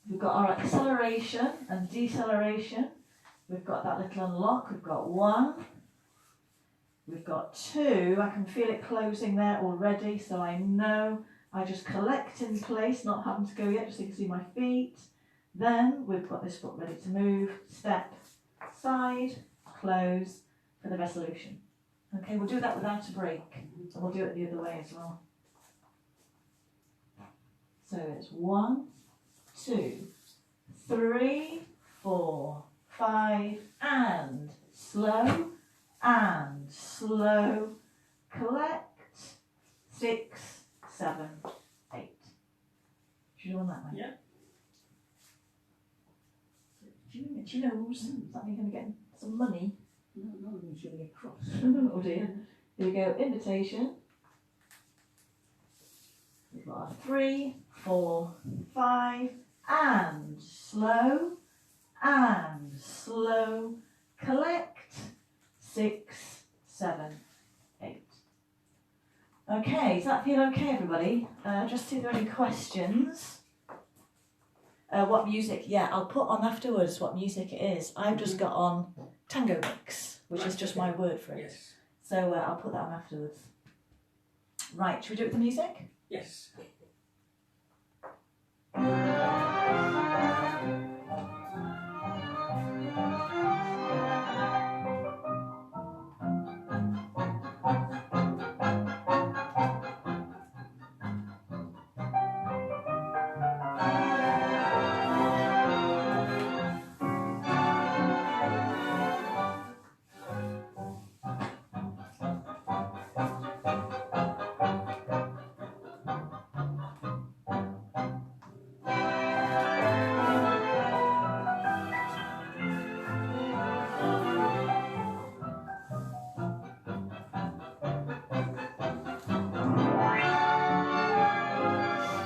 we've got our acceleration and deceleration, we've got that little unlock, we've got 1, we've got 2, I can feel it closing there already, so I know I just collect in place, not having to go yet, just so you can see my feet. Then we've got this foot ready to move, step, side, close for the resolution. Okay, we'll do that without a break, and we'll do it the other way as well. So it's 1, 2, 3, 4, 5, and slow, and slow, collect, 6, 7, 8. Should you do one that way? Yeah. Do you know, does that mean you're going to get some money? No, it means you're going to get cross. Oh dear. Here we go, invitation. We've got a 3, 4, 5, and slow, collect, 6, 7, 8. Okay, does that feel okay, everybody? Just see if there are any questions. What music? Yeah, I'll put on afterwards what music it is. I've just got on Tango Mix, which is just my word for it. Yes. So I'll put that on afterwards. Right, should we do it with the music? Yes.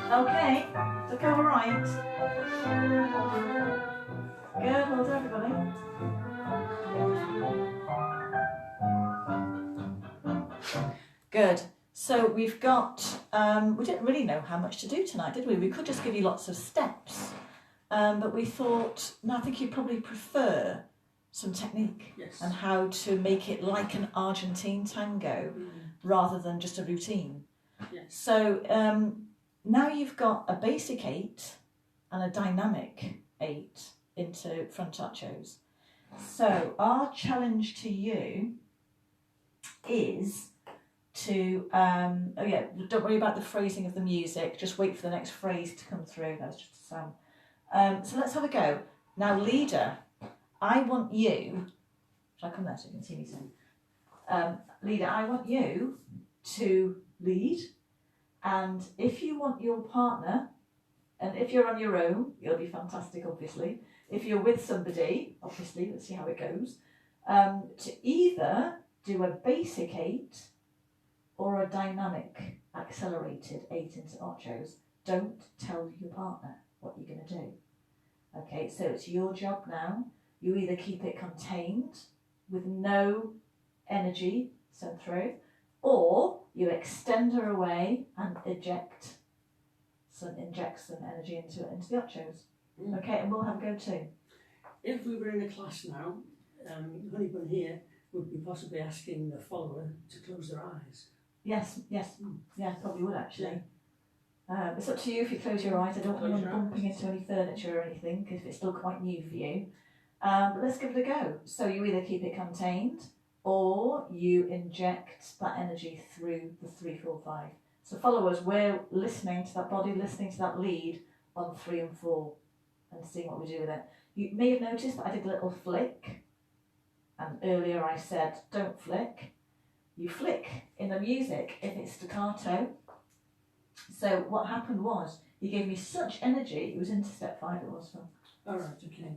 Okay, so go all right. Good, well done everybody. Good. So we've got, we didn't really know how much to do tonight, did we? We could just give you lots of steps. But we thought, no, I think you'd probably prefer some technique. Yes. And how to make it like an Argentine tango rather than just a routine. Yes. So now you've got a basic 8 and a dynamic 8 into frontachos. So our challenge to you is to, oh yeah, don't worry about the phrasing of the music, just wait for the next phrase to come through. That's just a sound. So let's have a go. Now, leader, I want you, shall I come there so you can see me sing? Leader, I want you to lead, and if you want your partner, and if you're on your own, you'll be fantastic, obviously. If you're with somebody, obviously, let's see how it goes, to either do a basic 8 or a dynamic accelerated 8 into ochos. Don't tell your partner what you're going to do. Okay, so it's your job now. You either keep it contained with no energy sent through, or you extend her away and inject some energy into the ochos. Okay, and we'll have a go too. If we were in a class now, Honeybun here would be possibly asking the follower to close their eyes. Yes, yeah, probably would actually. It's up to you if you close your eyes. I don't want you bumping into any furniture or anything because it's still quite new for you. But let's give it a go. So you either keep it contained or you inject that energy through the 3, 4, 5. So followers, we're listening to that body, listening to that lead on 3 and 4 and seeing what we do with it. You may have noticed that I did a little flick, and earlier I said don't flick. You flick in the music if it's staccato. So what happened was he gave me such energy, it was into step 5 it was, Phil. All right, okay.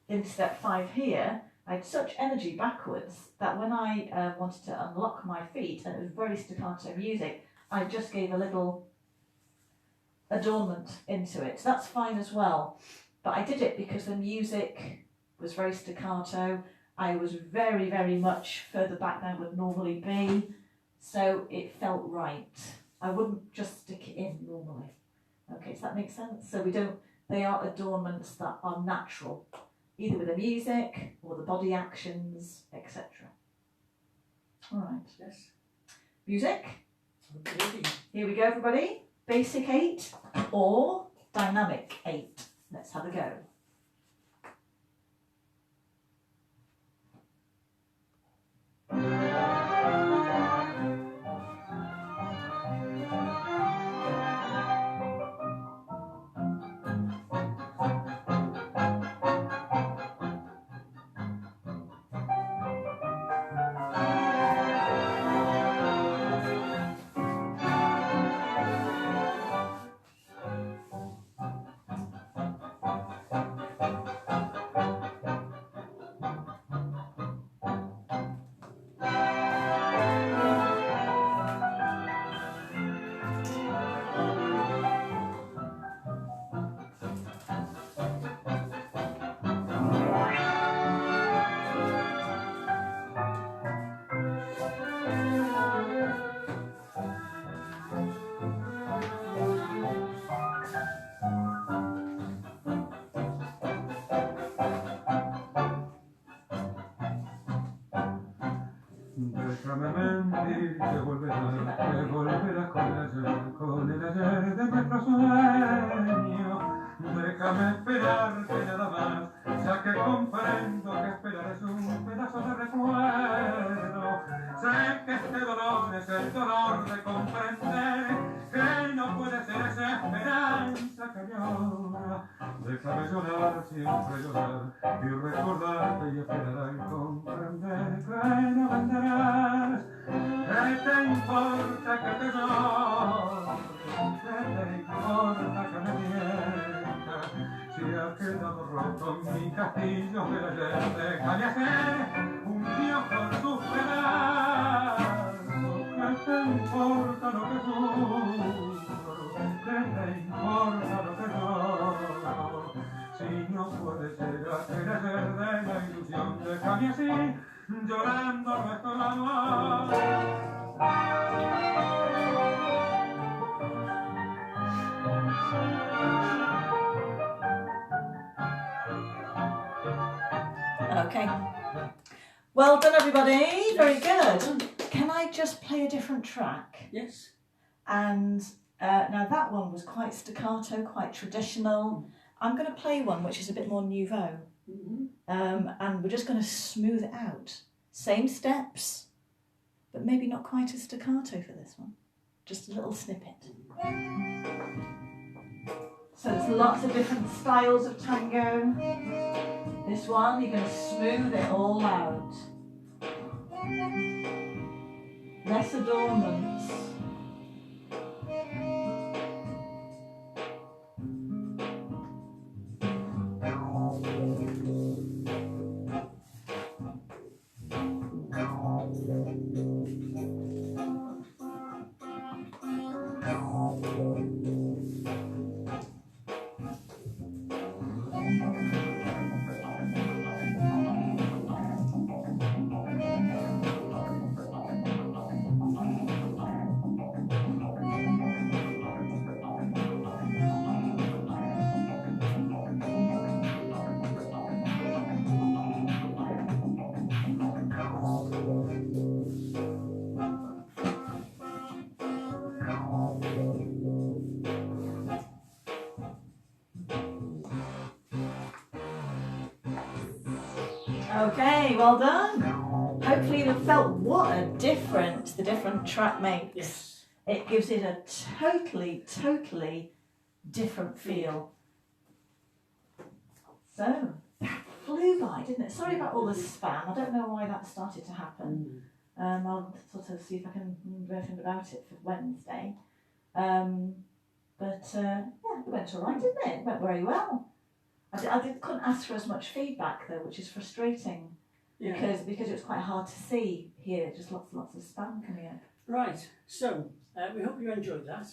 In step 5 here, I had such energy backwards that when I wanted to unlock my feet, and it was very staccato music, I just gave a little adornment into it. So that's fine as well. But I did it because the music was very staccato. I was very, very much further back than I would normally be. So it felt right. I wouldn't just stick it in normally. Okay, does that make sense? So they are adornments that are natural, either with the music or the body actions, etc. All right. Yes. Music. Okay. Here we go, everybody. Basic 8 or dynamic 8. Let's have a go. déjame esperarte nada más, ya que comprendo que esperar es un pedazo de recuerdo. Sé que este dolor es el dolor de comprender que no puede ser esa esperanza que llora. Déjame llorar, siempre llorar, y recordarte y esperar y comprender que no vendrás. ¿Qué te importa que te llore? ¿Qué te importa que me mienta? Si ha quedado roto mi castillo del ayer, déjame hacer un dios con tus pedazos. ¿Qué te importa lo que sufro? ¿Qué te importa lo que lloro? Si no puede ser aquel ayer de la ilusión, déjame así, llorando nuestro amor. Okay. Well done, everybody. Very good. Can I just play a different track? Yes. And now that one was quite staccato, quite traditional. I'm going to play one which is a bit more nouveau. And we're just going to smooth it out. Same steps, but maybe not quite as staccato for this one. Just a little snippet. So there's lots of different styles of tango. This one, you're going to smooth it all out. Less adornments. Okay, well done. Hopefully you've felt what a difference the different track makes. Yes. It gives it a totally different feel. So, that flew by, didn't it? Sorry about all the spam. I don't know why that started to happen. I'll sort of see if I can do anything about it for Wednesday. Yeah, it went all right, didn't it? It went very well. Couldn't ask for as much feedback though, which is frustrating because it was quite hard to see here. Just lots of spam coming up. Right. So we hope you enjoyed that.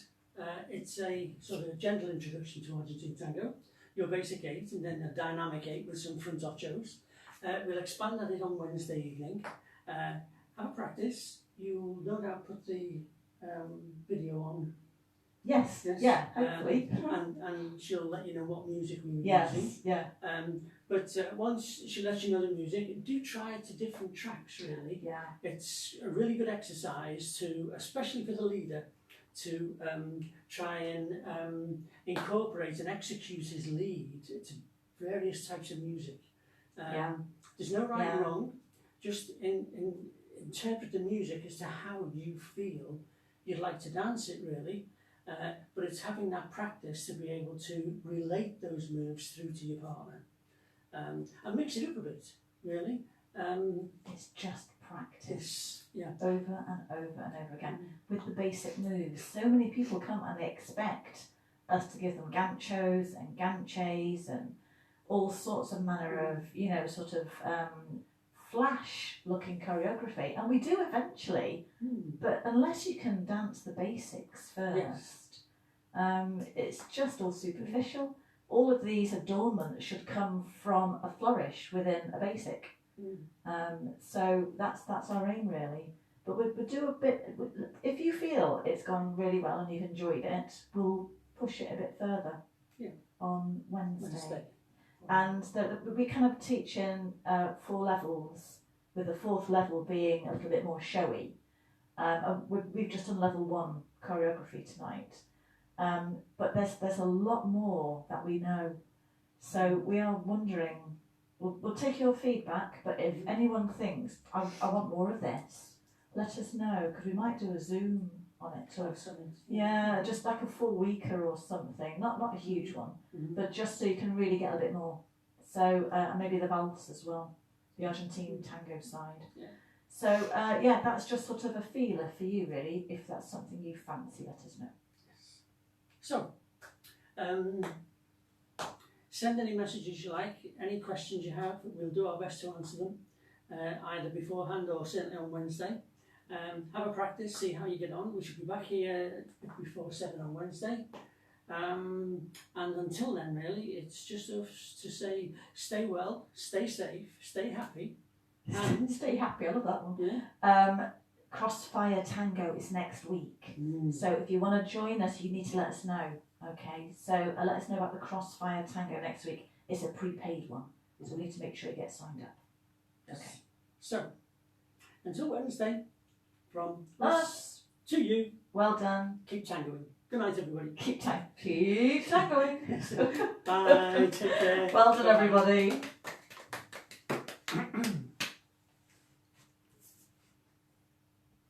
It's a sort of gentle introduction to Argentine Tango. Your basic 8 and then a dynamic 8 with some front ochos. We'll expand on it on Wednesday evening. Have a practice. You'll no doubt put the video on. Yes. Yeah. Hopefully. And she'll let you know what music we were using. Yeah. But once she lets you know the music, do try it to different tracks. Really. Yeah. It's a really good exercise to, especially for the leader, to try and incorporate and execute his lead to various types of music. There's no right and wrong. Just interpret the music as to how you feel you'd like to dance it, really. But it's having that practice to be able to relate those moves through to your partner. And mix it up a bit, really. It's just practice. Yeah. Over and over and over again with the basic moves. So many people come and they expect us to give them ganchos and ganches and all sorts of manner of, sort of flash looking choreography, and we do eventually, but unless you can dance the basics first, it's just all superficial. All of these adornments should come from a flourish within a basic. So that's our aim, really. But we'll do a bit. If you feel it's gone really well and you've enjoyed it, we'll push it a bit further on Wednesday. And we kind of teach in 4 levels, with the 4th level being a little bit more showy. We've just done level 1 choreography tonight, but there's a lot more that we know. So we are wondering, we'll take your feedback, but if anyone thinks, I want more of this, let us know, because we might do a Zoom on it. Or, yeah, just like a full weeker or something, not a huge one, but just so you can really get a bit more. So maybe the valse as well, the Argentine Tango side. Yeah. So yeah, that's just sort of a feeler for you really. If that's something you fancy, let us know. Yes. So, send any messages you like, any questions you have. We'll do our best to answer them, either beforehand or certainly on Wednesday. Have a practice, see how you get on. We should be back here before 7 on Wednesday. And until then, really, it's just us to say, stay well, stay safe, stay happy. And stay happy, I love that one. Yeah. Crossfire Tango is next week. So if you want to join us, you need to let us know. Okay, so let us know about the Crossfire Tango next week. It's a prepaid one, so we need to make sure you get signed up. Okay. So, until Wednesday, from us to you. Well done. Keep tangoing. Good night, everybody. Keep tangoing. Bye. Take care. Well done, everybody.